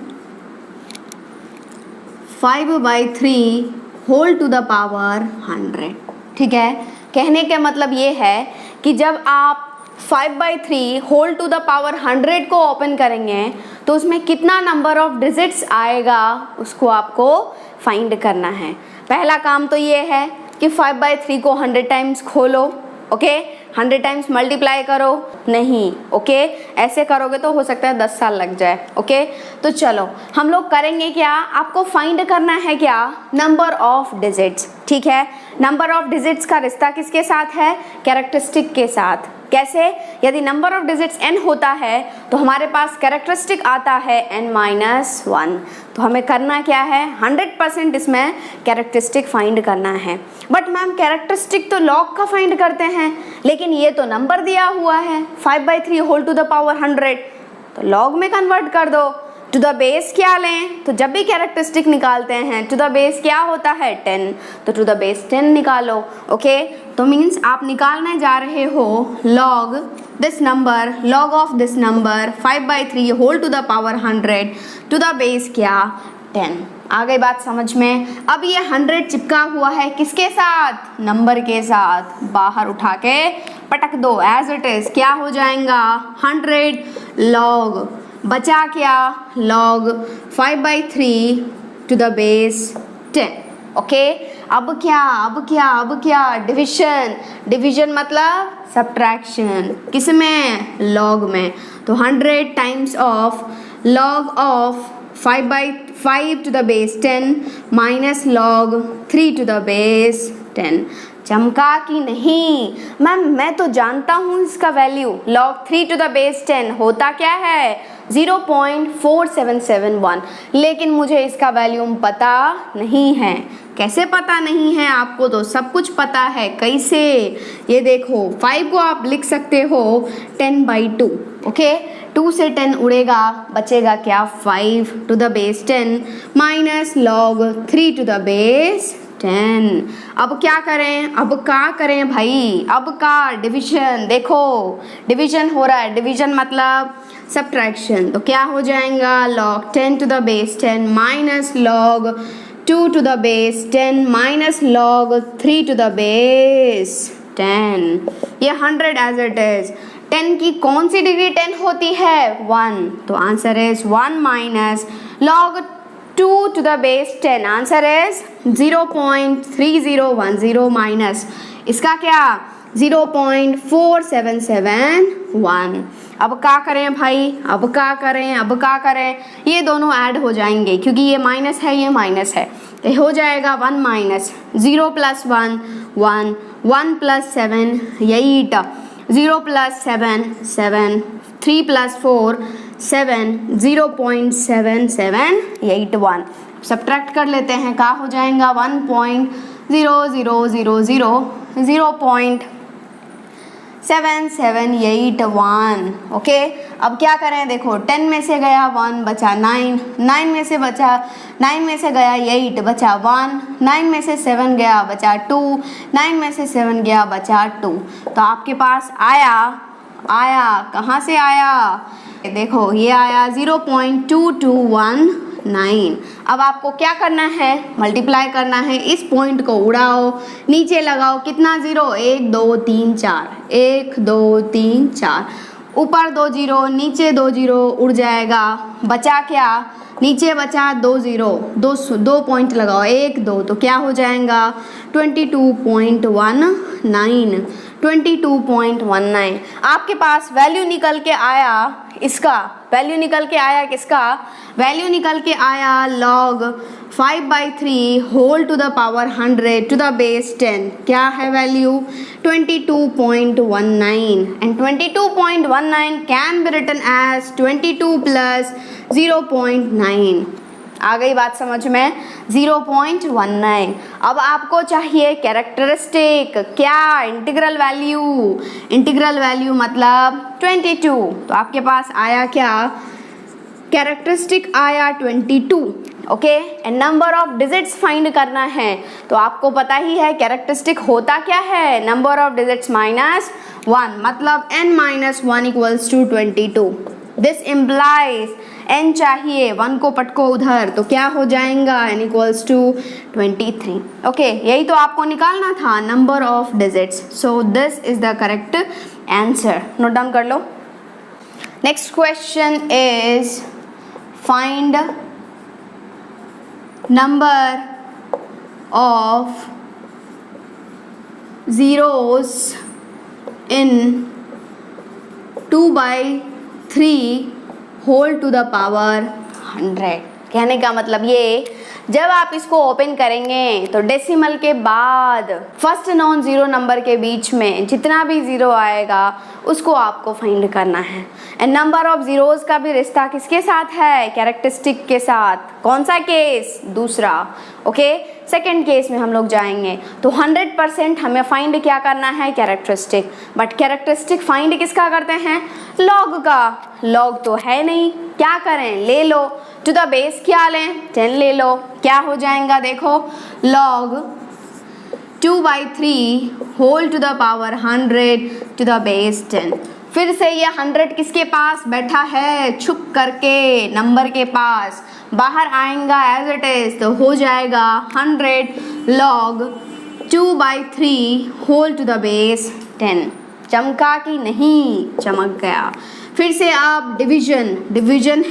5/3 whole to the power 100। ठीक है, कहने का मतलब ये है कि जब आप 5/3 होल टू द पावर 100 को ओपन करेंगे तो उसमें कितना नंबर ऑफ डिजिट्स आएगा उसको आपको फाइंड करना है। पहला काम तो ये है कि 5/3 को 100 टाइम्स खोलो, ओके 100 टाइम्स मल्टीप्लाई करो, नहीं ओके ऐसे करोगे तो हो सकता है 10 साल लग जाए। ओके तो चलो हम लोग करेंगे क्या, आपको फाइंड करना है क्या नंबर ऑफ डिजिट्स। ठीक है, नंबर ऑफ डिजिट्स का रिश्ता किसके साथ है? कैरेक्टरिस्टिक के साथ। कैसे? यदि नंबर ऑफ डिजिट्स n होता है तो हमारे पास कैरेक्टरिस्टिक आता है n-1। तो हमें करना क्या है, 100% इसमें कैरेक्टरिस्टिक फाइंड करना है। बट मैम कैरेक्टरिस्टिक तो log का फाइंड करते हैं, लेकिन ये तो नंबर दिया हुआ है 5/3 होल टू द पावर 100, तो log में कन्वर्ट कर दो। टू द बेस क्या लें, तो जब भी कैरेक्टरिस्टिक निकालते हैं टू द बेस क्या होता है 10, तो टू द बेस 10 निकालो। ओके तो मीन्स आप निकालने जा रहे हो log this number, log of this number 5/3 whole to the power 100 to the base क्या 10। आ गई बात समझ में? अब ये 100 चिपका हुआ है किसके साथ? नंबर के साथ। बाहर उठा के पटक दो एज इट इज, क्या हो जाएगा 100 log बचा क्या log 5/3 to the base 10। Okay अब क्या डिविजन, डिविजन मतलब सब्ट्रैक्शन, किस में? log में। तो 100 times of log of 5/5 to the base 10 minus log 3 to the base 10। चमका कि नहीं? मैम मैं तो जानता हूँ इसका value, log 3 to the base 10 होता क्या है 0.4771, लेकिन मुझे इसका वैल्यू पता नहीं है। कैसे पता नहीं है? आपको तो सब कुछ पता है। कैसे? ये देखो 5 को आप लिख सकते हो 10/2। ओके 2 से 10 उड़ेगा, बचेगा क्या 5 to the base 10 minus log 3 to the base 10। अब क्या करें भाई? अब का डिवीजन, देखो डिवीजन हो रहा है, डिवीजन मतलब सब्ट्रैक्शन। तो क्या हो जाएगा log 10 to the base 10 minus log 2 to the base 10 minus log 3 to the base 10। ये 100 एज इट इज। 10 की कौन सी डिग्री 10 होती है? 1। तो answer is 1 minus log 2 to the base 10, answer is 0.3010 minus इसका क्या 0.4771। अब क्या करें भाई? अब क्या करें? ये दोनों ऐड हो जाएंगे क्योंकि ये माइनस है ये माइनस है, तो हो जाएगा 1 माइनस 0 + 1 1 1 + 7 8 0 + 7 7 3 + 4 7 0.7781। सब्ट्रैक्ट कर लेते हैं, क्या हो जाएगा 1.0000.7781। ओके अब क्या करें? देखो 10 में से गया 1 बचा 9, 9 में से गया 8 बचा 1, 9 में से 7 गया बचा 2, 9 में से 7 गया बचा 2। तो आपके पास आया कहाँ से आया? देखो ये आया 0.2219। अब आपको क्या करना है? मल्टीप्लाई करना है, इस पॉइंट को उड़ाओ, नीचे लगाओ, कितना 0 1 2 3 4 1 2 3 4, ऊपर 2 0 नीचे 2 0 उड़ जाएगा, बचा क्या? नीचे बचा 2 0, 2 पॉइंट लगाओ 1 2, तो क्या हो जाएगा 22.19। 22.19। आपके पास वैल्यू निकल के आया इसका, वैल्यू निकल के आया किसका, वैल्यू निकल के आया log 5/3 whole to the power 100 to the base 10। क्या है value, 22.19 and 22.19 can be written as 22 plus 0.9। आ गई बात समझ में, 0.19। अब आपको चाहिए कैरेक्टरिस्टिक, क्या, इंटीग्रल वैल्यू, इंटीग्रल वैल्यू मतलब 22। तो आपके पास आया क्या, कैरेक्टरिस्टिक आया 22। Okay, and number of digits find करना है, तो आपको पता ही है कैरेक्टरिस्टिक होता क्या है, नंबर ऑफ डिजिट्स माइनस 1, मतलब n minus 1 equals to 22। This implies n चाहिए, 1 को पटको उधर, तो क्या हो जाएगा, n इक्वल्स टू 23। ओके, यही तो आपको निकालना था, number of digits. So this is the correct answer, note down कर लो। Next question is find number of zeros in 2/3 whole to the power 100। कहने का मतलब ये, जब आप इसको ओपन करेंगे तो डेसिमल के बाद फर्स्ट नॉन जीरो नंबर के बीच में जितना भी जीरो आएगा उसको आपको फाइंड करना है। एंड नंबर ऑफ जीरोस का भी रिश्ता किसके साथ है, कैरेक्टरिस्टिक के साथ। कौन सा केस, दूसरा। ओके, सेकेंड केस में हम लोग जाएंगे तो 100% हमें फाइंड क्या करना है, कैरेक्टरिस्टिक। बट कैरेक्टरिस्टिक फाइंड किसका करते हैं, लॉग का। लॉग तो है नहीं, क्या करें, ले लो टू द बेस, क्या लें, 10 ले लो। क्या हो जाएगा देखो, log 2/3 whole to the power 100 to the base 10। फिर से ये 100 किसके पास बैठा है, छुप करके नंबर के पास, बाहर आएगा एज इट इज, तो हो जाएगा 100 log 2/3 whole to the base 10। चमका कि नहीं, चमक गया। फिर से आप डिवीजन, डिवीजन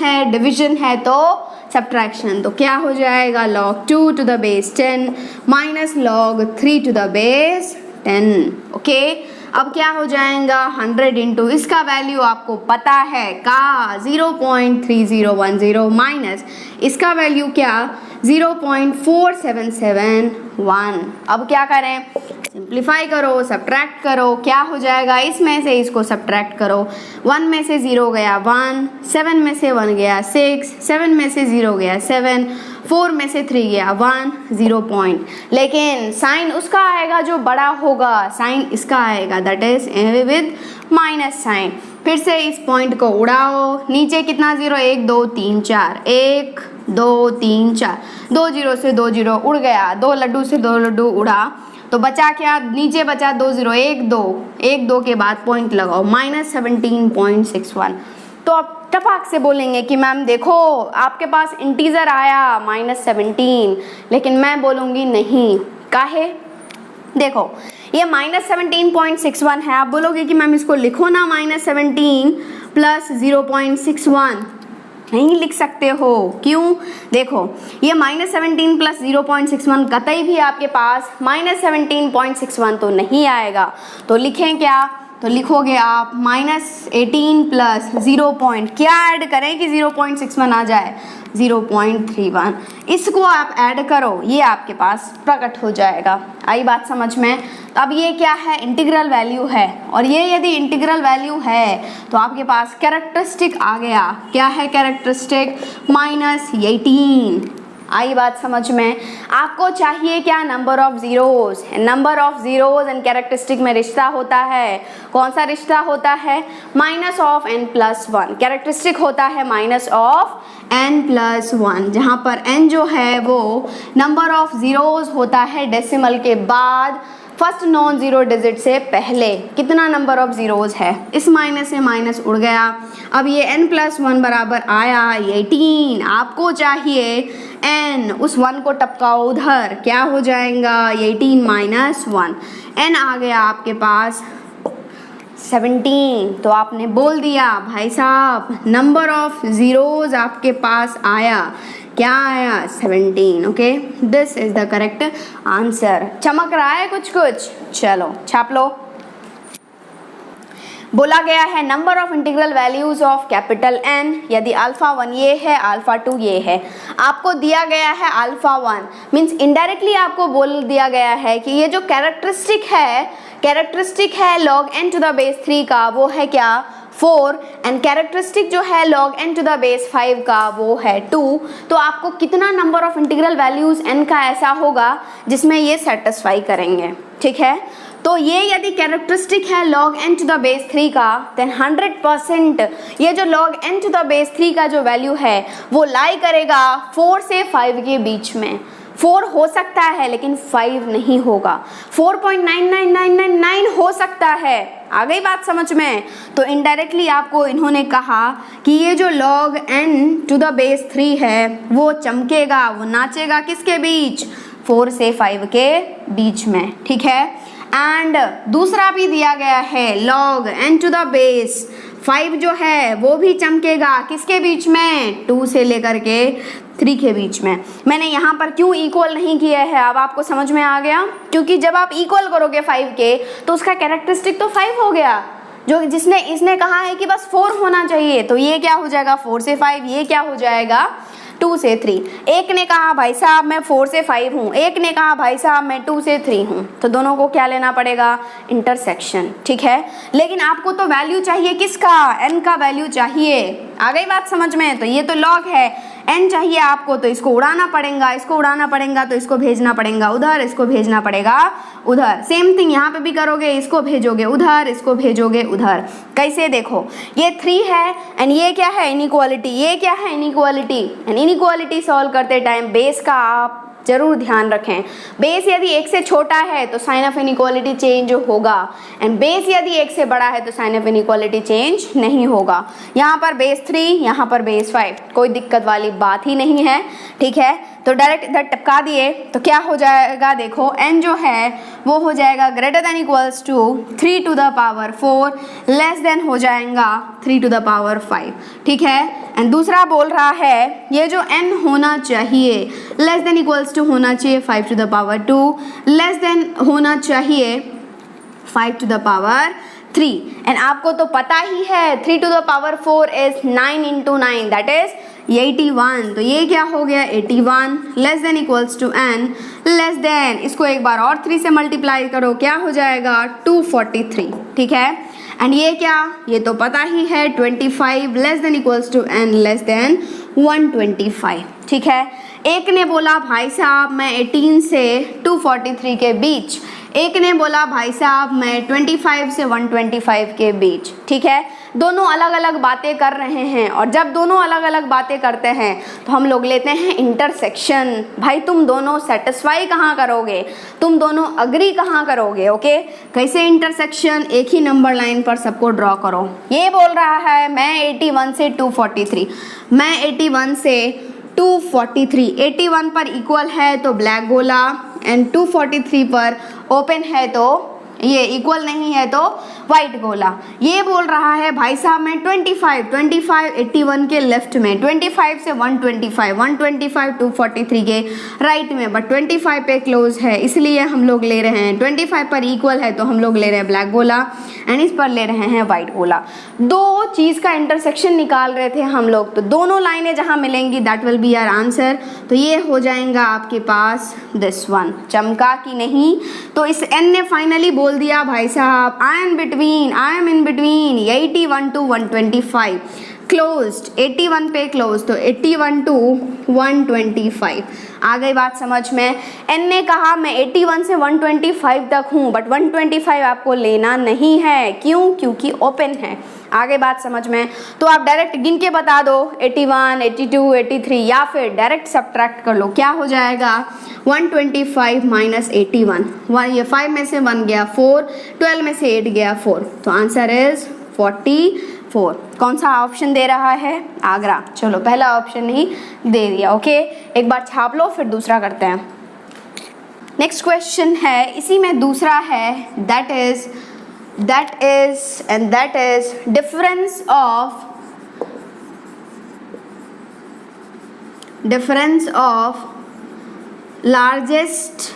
है तो सब्ट्रैक्शन, तो क्या हो जाएगा, log 2 to the base 10 minus log 3 to the base 10। Okay, अब क्या हो जाएगा, 100 इंटू इसका वैल्यू आपको पता है का 0.3010 माइनस इसका वैल्यू क्या 0.4771। अब क्या करें, सिंप्लीफाई करो, सब्ट्रैक्ट करो, क्या हो जाएगा, इसमें से इसको सब्ट्रैक्ट करो। 1 में से 0 गया 1, 7 में से 1 गया 6, 7 में से 0 गया 7, 4 में से 3 गया 1, 0 पॉइंट। लेकिन साइन उसका आएगा जो बड़ा होगा, साइन इसका आएगा, that is with minus sign. फिर से इस पॉइंट को उड़ाओ, नीचे कितना 0, 1 2 3 4, 1 2 3 4, 2 0 से 2 0 उड़ गया, 2 लड्डू से 2 लड्डू उड़ा, तो बचा क्या, नीचे बचा 2 0, 1 2 के बाद पॉइंट लगाओ, -17.61। तो आप टपाक से बोलेंगे कि मैम देखो आपके पास इंटीजर आया -17, लेकिन मैं बोलूँगी नहीं, काहे, देखो ये -17.61 है, आप बोलोगे कि मैम इसको लिखो ना -17 प्लस 0.61, नहीं लिख सकते हो, क्यों, देखो ये -17 प्लस 0.61 कतई भी आपके पास -17.61 तो नहीं आएगा, तो लिखें क्या, तो लिखोगे आप -18 प्लस 0 पॉइंट, क्या ऐड करें कि 0.61 आ जाए, 0.31, इसको आप ऐड करो, ये आपके पास प्रकट हो जाएगा। आई बात समझ में। तो अब ये क्या है, इंटीग्रल वैल्यू है, और ये यदि इंटीग्रल वैल्यू है तो आपके पास कैरेक्टरिस्टिक आ गया, क्या है कैरेक्टरिस्टिक, -18। आई बात समझ में। आपको चाहिए क्या, number of zeros. Number of zeros and characteristic में रिश्ता होता है, कौन सा रिश्ता होता है, -n+1। कैरेक्टरिस्टिक होता है -n+1, जहाँ पर n जो है वो नंबर ऑफ जीरोस होता है डेसिमल के बाद, फर्स्ट नॉन जीरो डिजिट से पहले कितना नंबर ऑफ जीरोस है, इस माइनस से माइनस उड़ गया। अब ये n+1 बराबर आया 18, आपको चाहिए n, उस 1 को टपकाओ उधर, क्या हो जाएगा 18 - 1, n आ गया आपके पास 17। तो आपने बोल दिया भाई साहब नंबर ऑफ जीरोस आपके पास आया, क्या आया 17। Okay, this is the correct answer. चमक रहा है कुछ कुछ, चलो छाप लो। बोला गया है number of integral values of capital N, यदि अल्फा 1 ये है, अल्फा 2 ये है, आपको दिया गया है अल्फा 1, मीन्स इनडायरेक्टली आपको बोल दिया गया है कि ये जो कैरेक्टरिस्टिक है log n to the base 3 का वो है क्या 4, एंड कैरेक्टरिस्टिक जो है log n to the base 5 का वो है 2। तो आपको कितना number of integral values n का ऐसा होगा जिसमें ये सेटिस्फाई करेंगे, ठीक है। तो ये यदि कैरेक्टरिस्टिक है log n to the base 3 का, देन 100% ये जो log n to the base 3 का जो वैल्यू है वो लाई करेगा 4 से 5 के बीच में। 4 हो सकता है लेकिन 5 नहीं होगा, 4.99999 हो सकता है। आ गई बात समझ में? तो इनडायरेक्टली आपको इन्होंने कहा कि ये जो log n to the base 3 है वो चमकेगा, वो नाचेगा किसके बीच, 4 से 5 के बीच में, ठीक है। एंड दूसरा भी दिया गया है log n to the base 5 जो है वो भी चमकेगा किसके बीच में, 2 से लेकर के 3 के बीच में। मैंने यहाँ पर क्यों इक्वल नहीं किया है अब आपको समझ में आ गया, क्योंकि जब आप इक्वल करोगे 5 के तो उसका कैरेक्टरिस्टिक तो 5 हो गया, जो इसने कहा है कि बस 4 होना चाहिए, तो ये क्या हो जाएगा 4 से 5, ये क्या हो जाएगा 2 से 3। एक ने कहा भाई साहब मैं 4 से 5 हूँ, एक ने कहा भाई साहब मैं 2 से 3 हूँ, तो दोनों को क्या लेना पड़ेगा, इंटरसेक्शन, ठीक है। लेकिन आपको तो वैल्यू चाहिए किसका, n का वैल्यू चाहिए। आ गई बात समझ में? तो ये तो log है, n चाहिए आपको, तो इसको उड़ाना पड़ेगा, इसको उड़ाना पड़ेगा, तो इसको भेजना पड़ेगा उधर, इसको भेजना पड़ेगा उधर। सेम थिंग यहाँ पे भी करोगे, इसको भेजोगे उधर, इसको भेजोगे उधर। कैसे, देखो ये 3 है एंड ये क्या है इनइक्वालिटी, ये क्या है इनइक्वालिटी। एंड इनइक्वालिटी सॉल्व करते टाइम बेस का आप जरूर ध्यान रखें, बेस यदि 1 से छोटा है तो साइन ऑफ इनइक्वालिटी चेंज होगा, एंड बेस यदि 1 से बड़ा है तो साइन ऑफ इनइक्वालिटी चेंज नहीं होगा। यहाँ पर बेस 3, यहाँ पर बेस 5, कोई दिक्कत वाली बात ही नहीं है, ठीक है। तो डायरेक्ट इधर टपका दिए तो क्या हो जाएगा, देखो n जो है वो हो जाएगा greater than equals to 3 to the power 4, less than हो जाएगा 3 टू द पावर 5, ठीक है। एंड दूसरा बोल रहा है ये जो n होना चाहिए लेस देन इक्वल्स टू होना चाहिए 5 to the power 2, less than होना चाहिए 5 टू द पावर 3। एंड आपको तो पता ही है 3 to the power 4 is 9 into 9 that is 81। तो ये क्या हो गया 81, less than equals to n, less than इसको एक बार और 3 से मल्टीप्लाई करो, क्या हो जाएगा 243, ठीक है। एंड ये क्या, ये तो पता ही है 25, less than equals to n, less than 125, ठीक है। एक ने बोला भाई साहब मैं 18 से 243 के बीच, एक ने बोला भाई साहब मैं 25 से 125 के बीच, ठीक है। दोनों अलग अलग बातें कर रहे हैं, और जब दोनों अलग अलग बातें करते हैं तो हम लोग लेते हैं इंटरसेक्शन। भाई तुम दोनों सेटिस्फाई कहाँ करोगे, तुम दोनों अग्री कहाँ करोगे, ओके। कैसे इंटरसेक्शन, एक ही नंबर लाइन पर सबको ड्रॉ करो। ये बोल रहा है मैं 81 से 243, मैं 81 से 243, 81 पर इक्वल है तो ब्लैक गोला, एंड 243 पर ओपन है तो ये इक्वल नहीं है तो वाइट गोला। ये बोल रहा है भाई साहब मैं 25 81 के लेफ्ट में, 25 से 125 243 के राइट में, बट 25 पे क्लोज है इसलिए हम लोग ले रहे हैं 25 पर इक्वल है तो हम लोग ले रहे हैं ब्लैक गोला, एंड इस पर ले रहे हैं वाइट गोला। दो चीज़ का इंटरसेक्शन निकाल रहे थे हम लोग, तो दोनों लाइनें जहाँ मिलेंगी that will be our answer. तो ये हो जाएगा आपके पास दिस वन। चमका कि नहीं? तो इस n ने फाइनली बोल दिया भाई साहब I am in between 81 to 125, closed 81 पे क्लोज, तो 81 to 125। आ गई बात समझ में? n ने कहा मैं 81 से 125 तक हूँ, बट 125 आपको लेना नहीं है, क्यों? क्योंकि ओपन है। आगे बात समझ में? तो आप डायरेक्ट गिन के बता दो 81, 82, 83, या फिर डायरेक्ट सब्ट्रैक्ट कर लो। क्या हो जाएगा 125 माइनस 81, ये 5 में से 1 गया 4, 12 में से 8 गया 4, तो आंसर इज 44। कौन सा ऑप्शन दे रहा है? आगरा। चलो पहला ऑप्शन ही दे दिया, ओके। एक बार छाप लो फिर दूसरा करते हैं। नेक्स्ट क्वेश्चन है, इसी में दूसरा है, that is difference of largest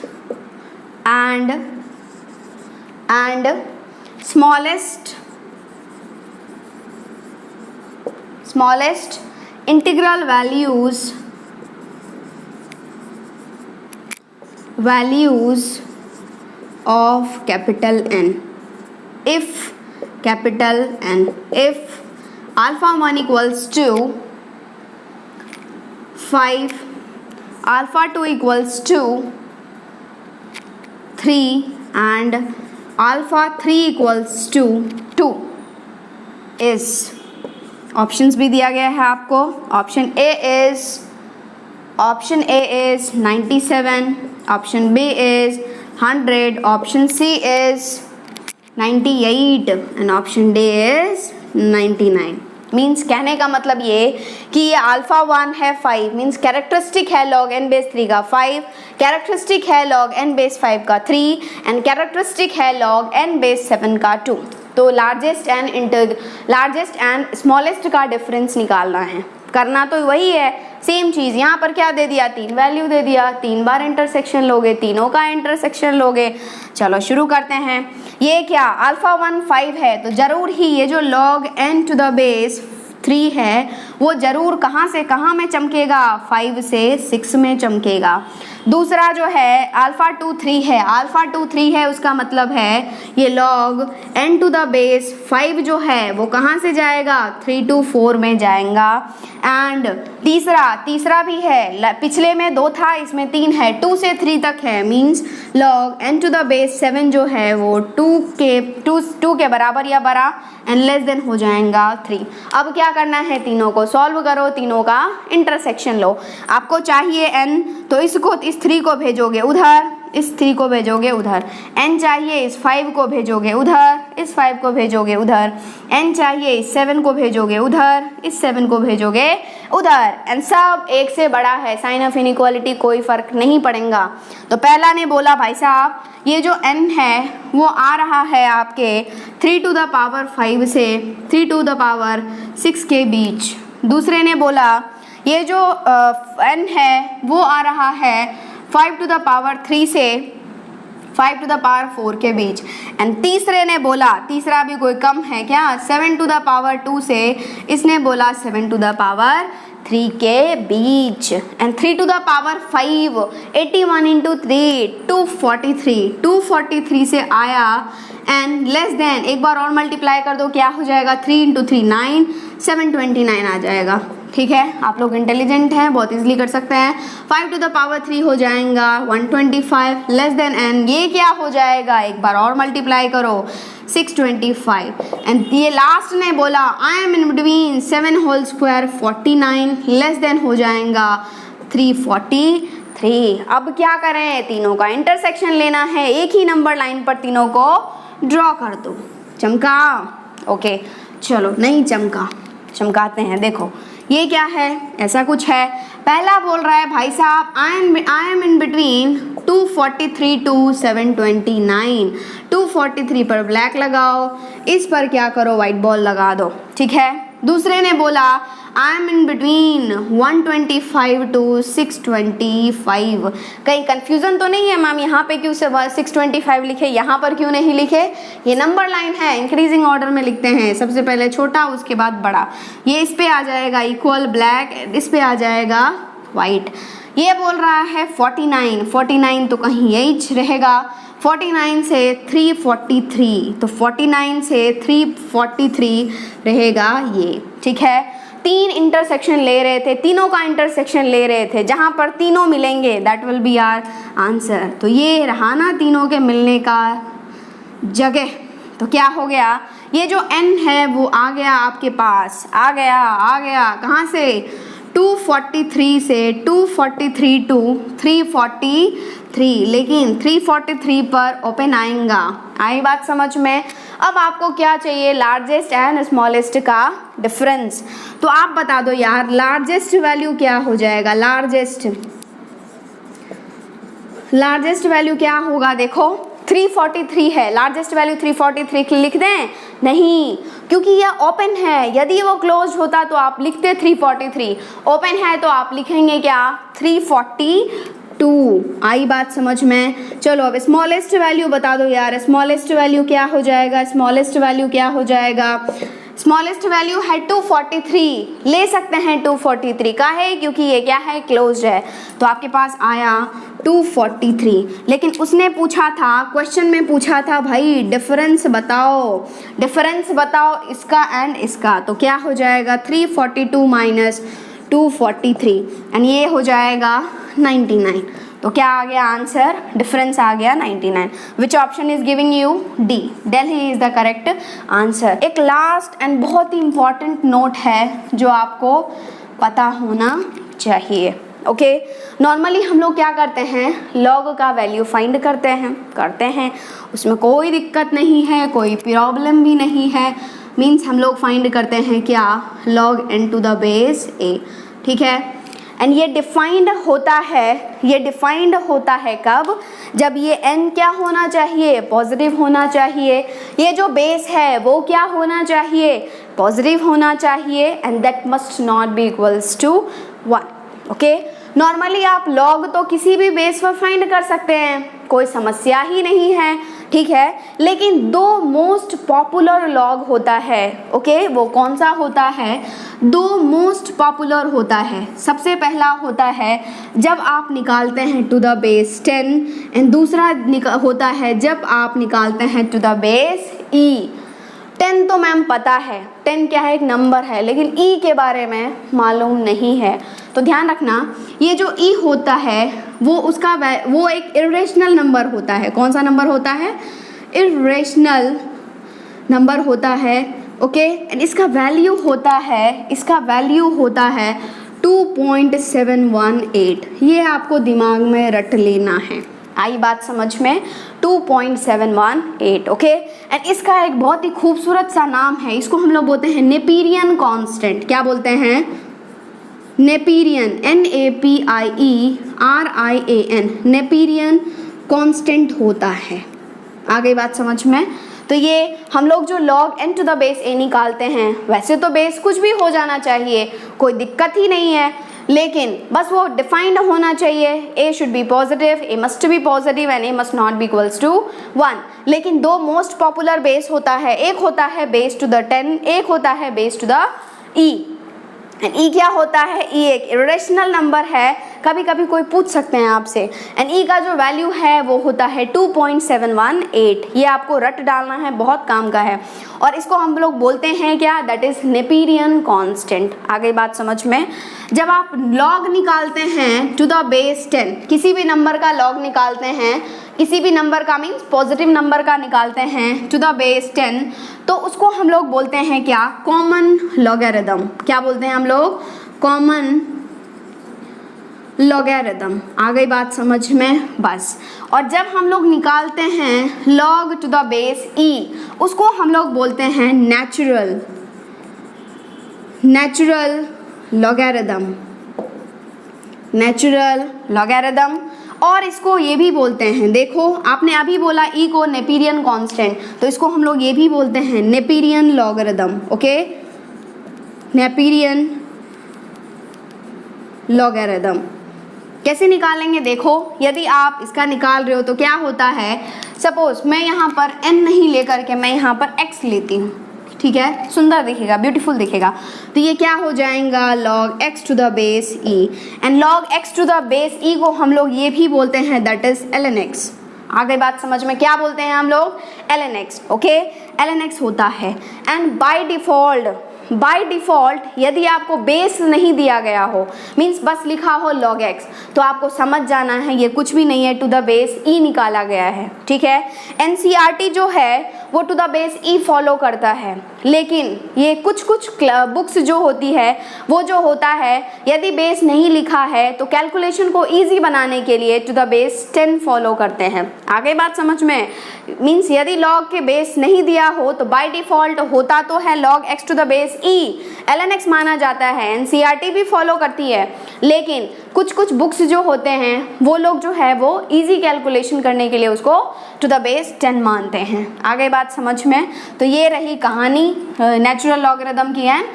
and smallest smallest integral values of capital N. If capital N, if alpha 1 equals to 5, alpha 2 equals to 3 and alpha 3 equals to 2 is, options भी दिया गया है आपको. Option A is 97, option B is 100, option C is 98 and option D is 99. Means कहने का मतलब ये कि ये अल्फा 1 है 5, मीन्स कैरेक्टरिस्टिक है log n बेस 3 का 5, कैरेक्टरिस्टिक है log n बेस 5 का 3 एंड कैरेक्टरिस्टिक है log n बेस 7 का 2. तो लार्जेस्ट एंड स्मॉलेस्ट का डिफरेंस निकालना है. करना तो वही है, सेम चीज़. यहाँ पर क्या दे दिया, 3 वैल्यू दे दिया, 3 बार इंटरसेक्शन लोगे, तीनों का इंटरसेक्शन लोगे. चलो शुरू करते हैं. ये क्या अल्फा 1 5 है तो ज़रूर ही ये जो log n to the base 3 है वो ज़रूर कहाँ से कहाँ में चमकेगा, 5 से 6 में चमकेगा. दूसरा जो है अल्फा 2 3 है, अल्फा 2 3 है उसका मतलब है ये log n to the base 5 जो है वो कहाँ से जाएगा, 3 to 4 में जाएगा. एंड तीसरा भी है, पिछले में 2 था इसमें 3 है, 2 से 3 तक है, means log n to the base 7 जो है वो 2 के बराबर या बड़ा एंड लेस देन हो जाएगा 3. अब क्या करना है, तीनों को सॉल्व करो, तीनों का इंटरसेक्शन लो. आपको चाहिए n तो इस 3 को भेजोगे उधर, इस 3 को भेजोगे उधर. n चाहिए इस 5 को भेजोगे उधर, इस 5 को भेजोगे उधर. n चाहिए इस 7 को भेजोगे उधर, इस 7 को भेजोगे उधर. एंड सब एक से बड़ा है, साइन ऑफ इनइक्वालिटी कोई फर्क नहीं पड़ेगा. तो पहला ने बोला भाई साहब ये जो n है वो आ रहा है आपके 3 टू द पावर 5 से 3 टू द पावर 6 के बीच. दूसरे ने बोला ये जो n है वो आ रहा है 5 टू द पावर 3 से 5 टू द पावर 4 के बीच. एंड तीसरे ने बोला, तीसरा भी कोई कम है क्या, 7 टू द पावर 2 से इसने बोला 7 टू द पावर 3 के बीच. And 3 to the power 5 81 into 3 243 से आया एंड लेस देन एक बार और मल्टीप्लाई कर दो, क्या हो जाएगा, 3 इंटू 3 9 729 आ जाएगा. ठीक है, आप लोग इंटेलिजेंट हैं, बहुत इजीली कर सकते हैं. 5 टू द पावर 3 हो जाएगा 125 लेस देन n, ये क्या हो जाएगा, एक बार और मल्टीप्लाई करो 625. एंड ये लास्ट ने बोला I am in between 7 whole square 49 less than हो जाएगा 343. अब क्या करें, तीनों का इंटरसेक्शन लेना है, एक ही नंबर लाइन पर तीनों को ड्रॉ कर दो. चमका, ओके चलो नहीं चमका, चमकाते हैं. देखो ये क्या है, ऐसा कुछ है. पहला बोल रहा है भाई साहब I am in between 243 to 729. 243 पर ब्लैक लगाओ, इस पर क्या करो, वाइट बॉल लगा दो. ठीक है. दूसरे ने बोला I am in between 125 to 625. कहीं कंफ्यूजन तो नहीं है मैम, यहाँ पे क्यों से 625 लिखे, यहाँ पर क्यों नहीं लिखे, ये नंबर लाइन है, इंक्रीजिंग ऑर्डर में लिखते हैं, सबसे पहले छोटा उसके बाद बड़ा. ये इस पे आ जाएगा इक्वल ब्लैक, इस पे आ जाएगा वाइट. ये बोल रहा है 49 तो कहीं यही रहेगा. 49 से 343 तो 49 से 343 रहेगा ये. ठीक है. 3 इंटरसेक्शन ले रहे थे, तीनों का इंटरसेक्शन ले रहे थे, जहाँ पर तीनों मिलेंगे that will be our answer. तो ये रहा ना तीनों के मिलने का जगह. तो क्या हो गया, ये जो n है वो आ गया आपके पास, आ गया कहाँ से, 243 से 243 टू 343. लेकिन 343 पर ओपन आएगा. आई बात समझ में. अब आपको क्या चाहिए, लार्जेस्ट एंड स्मॉलेस्ट का डिफरेंस. तो आप बता दो यार लार्जेस्ट वैल्यू क्या हो जाएगा, लार्जेस्ट वैल्यू क्या होगा. देखो 343 है, लार्जेस्ट वैल्यू 343 लिख दें, नहीं क्योंकि यह ओपन है. यदि वो क्लोज होता तो आप लिखते 343, ओपन है तो आप लिखेंगे क्या, 342. आई बात समझ में. चलो अब स्मॉलेस्ट वैल्यू बता दो यार, स्मॉलेस्ट वैल्यू क्या हो जाएगा, स्मॉलेस्ट वैल्यू क्या हो जाएगा. स्मॉलेस्ट वैल्यू है 243, ले सकते हैं 243 का है क्योंकि ये क्या है, क्लोज्ड है। तो आपके पास आया 243। लेकिन उसने पूछा था, क्वेश्चन में पूछा था भाई डिफरेंस बताओ, डिफरेंस बताओ इसका एंड इसका। तो क्या हो जाएगा 342 माइनस 243 एंड ये हो जाएगा 99। तो क्या आ गया आंसर, डिफरेंस आ गया 99। Which option is giving you, D, Delhi is the correct answer. एक लास्ट एंड बहुत ही इंपॉर्टेंट नोट है जो आपको पता होना चाहिए। ओके, नॉर्मली हम लोग क्या करते हैं, लॉग का वैल्यू फाइंड करते हैं, उसमें कोई दिक्कत नहीं है, कोई प्रॉब्लम भी नहीं है। मीन्स हम लोग फाइंड करते हैं क्या, log n to the base a, ठीक है। एंड ये डिफाइंड होता है कब, जब ये n क्या होना चाहिए, पॉजिटिव होना चाहिए, ये जो बेस है वो क्या होना चाहिए, पॉजिटिव होना चाहिए, and that must not be equals to 1। Okay, normally आप लॉग तो किसी भी बेस पर फाइंड कर सकते हैं, कोई समस्या ही नहीं है, ठीक है। लेकिन दो मोस्ट पॉपुलर लॉग होता है, ओके, वो कौन सा होता है, दो मोस्ट पॉपुलर होता है। सबसे पहला होता है जब आप निकालते हैं टू द बेस 10 एंड दूसरा होता है जब आप निकालते हैं टू द बेस e। 10 तो मैम पता है, 10 क्या है, एक नंबर है, लेकिन e के बारे में मालूम नहीं है। तो ध्यान रखना, ये जो e होता है वो एक इरेशनल नंबर होता है। कौन सा नंबर होता है, इरेशनल नंबर होता है, ओके। एंड इसका वैल्यू होता है 2.718। ये आपको दिमाग में रट लेना है, आई बात समझ में, 2.718, ओके। एंड इसका एक बहुत ही खूबसूरत सा नाम है, इसको हम लोग बोलते हैं नेपियरियन कांस्टेंट। क्या बोलते हैं, नेपियरियन, NAPIERIAN, नेपियरियन कांस्टेंट होता है। आ गई बात समझ में। तो ये हम लोग जो log n to the base a निकालते हैं, वैसे तो बेस कुछ भी हो जाना चाहिए, कोई दिक्कत ही नहीं है, लेकिन बस वो डिफाइंड होना चाहिए, a should be positive, a must be positive and a must not be equals to 1। लेकिन दो मोस्ट पॉपुलर बेस होता है, एक होता है बेस टू द 10, एक होता है base to the e। And e क्या होता है, e एक इरेशनल नंबर है, कभी कभी कोई पूछ सकते हैं आपसे। एंड e का जो वैल्यू है वो होता है 2.718। ये आपको रट डालना है, बहुत काम का है। और इसको हम लोग बोलते हैं क्या, दैट इज नेपियरियन कांस्टेंट। आ गई बात समझ में। जब आप लॉग निकालते हैं टू द बेस 10, किसी भी नंबर का लॉग निकालते हैं, किसी भी नंबर का मीन्स पॉजिटिव नंबर का निकालते हैं टू द बेस 10, तो उसको हम लोग बोलते हैं क्या, कॉमन लॉगरिथम। क्या बोलते हैं हम लोग, कॉमन लॉगरिथम। आ गई बात समझ में, बस। और जब हम लोग निकालते हैं log to the base e, उसको हम लोग बोलते हैं नेचुरल लॉगरिथम। और इसको ये भी बोलते हैं, देखो आपने अभी बोला e को नेपियरियन कांस्टेंट, तो इसको हम लोग ये भी बोलते हैं नेपियरियन लॉगरिथम, ओके, नेपियरियन लॉगरिथम। कैसे निकालेंगे, देखो यदि आप इसका निकाल रहे हो तो क्या होता है, सपोज मैं यहाँ पर n नहीं लेकर के मैं यहाँ पर x लेती हूँ, ठीक है, सुंदर दिखेगा, ब्यूटीफुल दिखेगा। तो ये क्या हो जाएगा, log x to the base e। And log x to the base e को हम लोग ये भी बोलते हैं, दैट इज ln x। आ गई बात समझ में, क्या बोलते हैं हम लोग, ln x, okay, ln x होता है। एंड बाय डिफ़ॉल्ट यदि आपको बेस नहीं दिया गया हो, मीन्स बस लिखा हो log x, तो आपको समझ जाना है ये कुछ भी नहीं है, टू द बेस e निकाला गया है, ठीक है। NCERT जो है वो to the base e follow करता है, लेकिन ये कुछ बुक्स जो होती है वो जो होता है यदि बेस नहीं लिखा है तो कैलकुलेशन को ईजी बनाने के लिए टू द बेस 10 फॉलो करते हैं। आगे बात समझ में, मीन्स यदि log के बेस नहीं दिया हो तो बाय डिफ़ॉल्ट होता तो है log x to the base e, ln x माना जाता है। NCERT भी फॉलो करती है, लेकिन कुछ बुक्स जो होते हैं वो लोग जो है वो इजी कैलकुलेशन करने के लिए उसको टू द बेस 10 मानते हैं। आगे बात समझ में। तो ये रही कहानी नेचुरल लॉगरिथम की एंड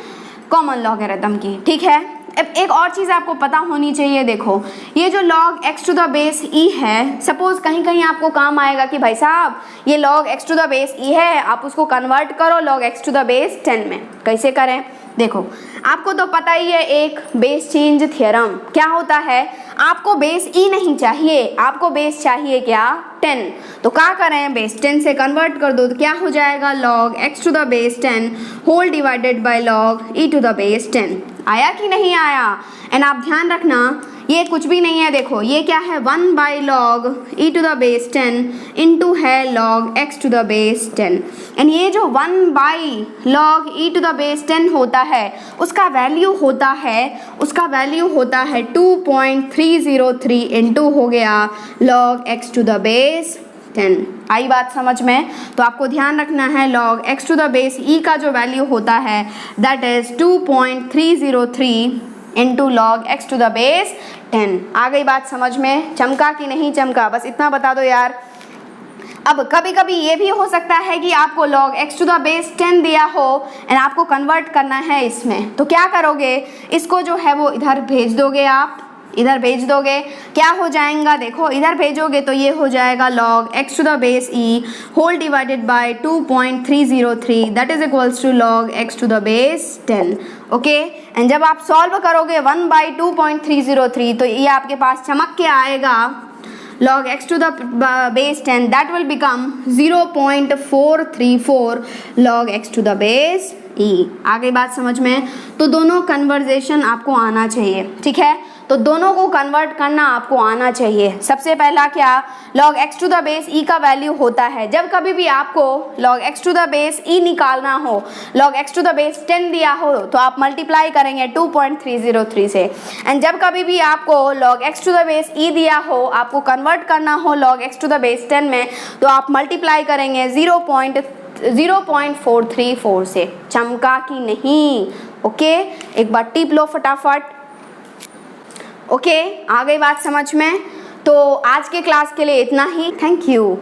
कॉमन लॉगरिथम की, ठीक है। अब एक और चीज़ आपको पता होनी चाहिए, देखो ये जो log x to the base e है, सपोज कहीं कहीं आपको काम आएगा कि भाई साहब ये log x to the base e है, आप उसको कन्वर्ट करो log x to the base 10 में। कैसे करें? देखो आपको तो पता ही है एक बेस चेंज थ्योरम क्या होता है, आपको बेस e नहीं चाहिए, आपको बेस चाहिए क्या 10, तो क्या करें बेस 10 से कन्वर्ट कर दो, तो क्या हो जाएगा log x to the base 10 whole divided by log e to the base 10। आया कि नहीं आया? एंड आप ध्यान रखना ये कुछ भी नहीं है, देखो ये क्या है 1 by log e to the base 10 into है log x to the base 10। And ये जो 1 by log e to the base 10 होता है उसका वैल्यू होता है 2.303 इंटू हो गया log x to the base 10। आई बात समझ में? तो आपको ध्यान रखना है log x to the base e का जो वैल्यू होता है that is 2.303 into log x to the base 10। आ गई बात समझ में? चमका कि नहीं चमका? बस इतना बता दो यार। अब कभी कभी ये भी हो सकता है कि आपको log x to the base 10 दिया हो एंड आपको कन्वर्ट करना है इसमें, तो क्या करोगे, इसको जो है वो इधर भेज दोगे, आप इधर भेज दोगे, क्या हो जाएगा देखो, इधर भेजोगे तो ये हो जाएगा log x to the base e whole divided by 2.303 that is equals to log x to the base 10। Okay, and जब आप सॉल्व करोगे 1 बाई 2.303 तो ये आपके पास चमक के आएगा log x to the base 10 that will become 0.434 log x to the base e। आ गई बात समझ में? तो दोनों कन्वर्जेशन आपको आना चाहिए, ठीक है, तो दोनों को कन्वर्ट करना आपको आना चाहिए। सबसे पहला क्या, log x to the base e का वैल्यू होता है, जब कभी भी आपको log x to the base e निकालना हो, log x to the base 10 दिया हो तो आप मल्टीप्लाई करेंगे 2.303 से, एंड जब कभी भी आपको log x to the base e दिया हो, आपको कन्वर्ट करना हो log x to the base 10 में, तो आप मल्टीप्लाई करेंगे 0.434 से। चमका कि नहीं? ओके, एक बार टिप लो फटाफट। ओके, आ गई बात समझ में? तो आज के क्लास के लिए इतना ही। Thank you.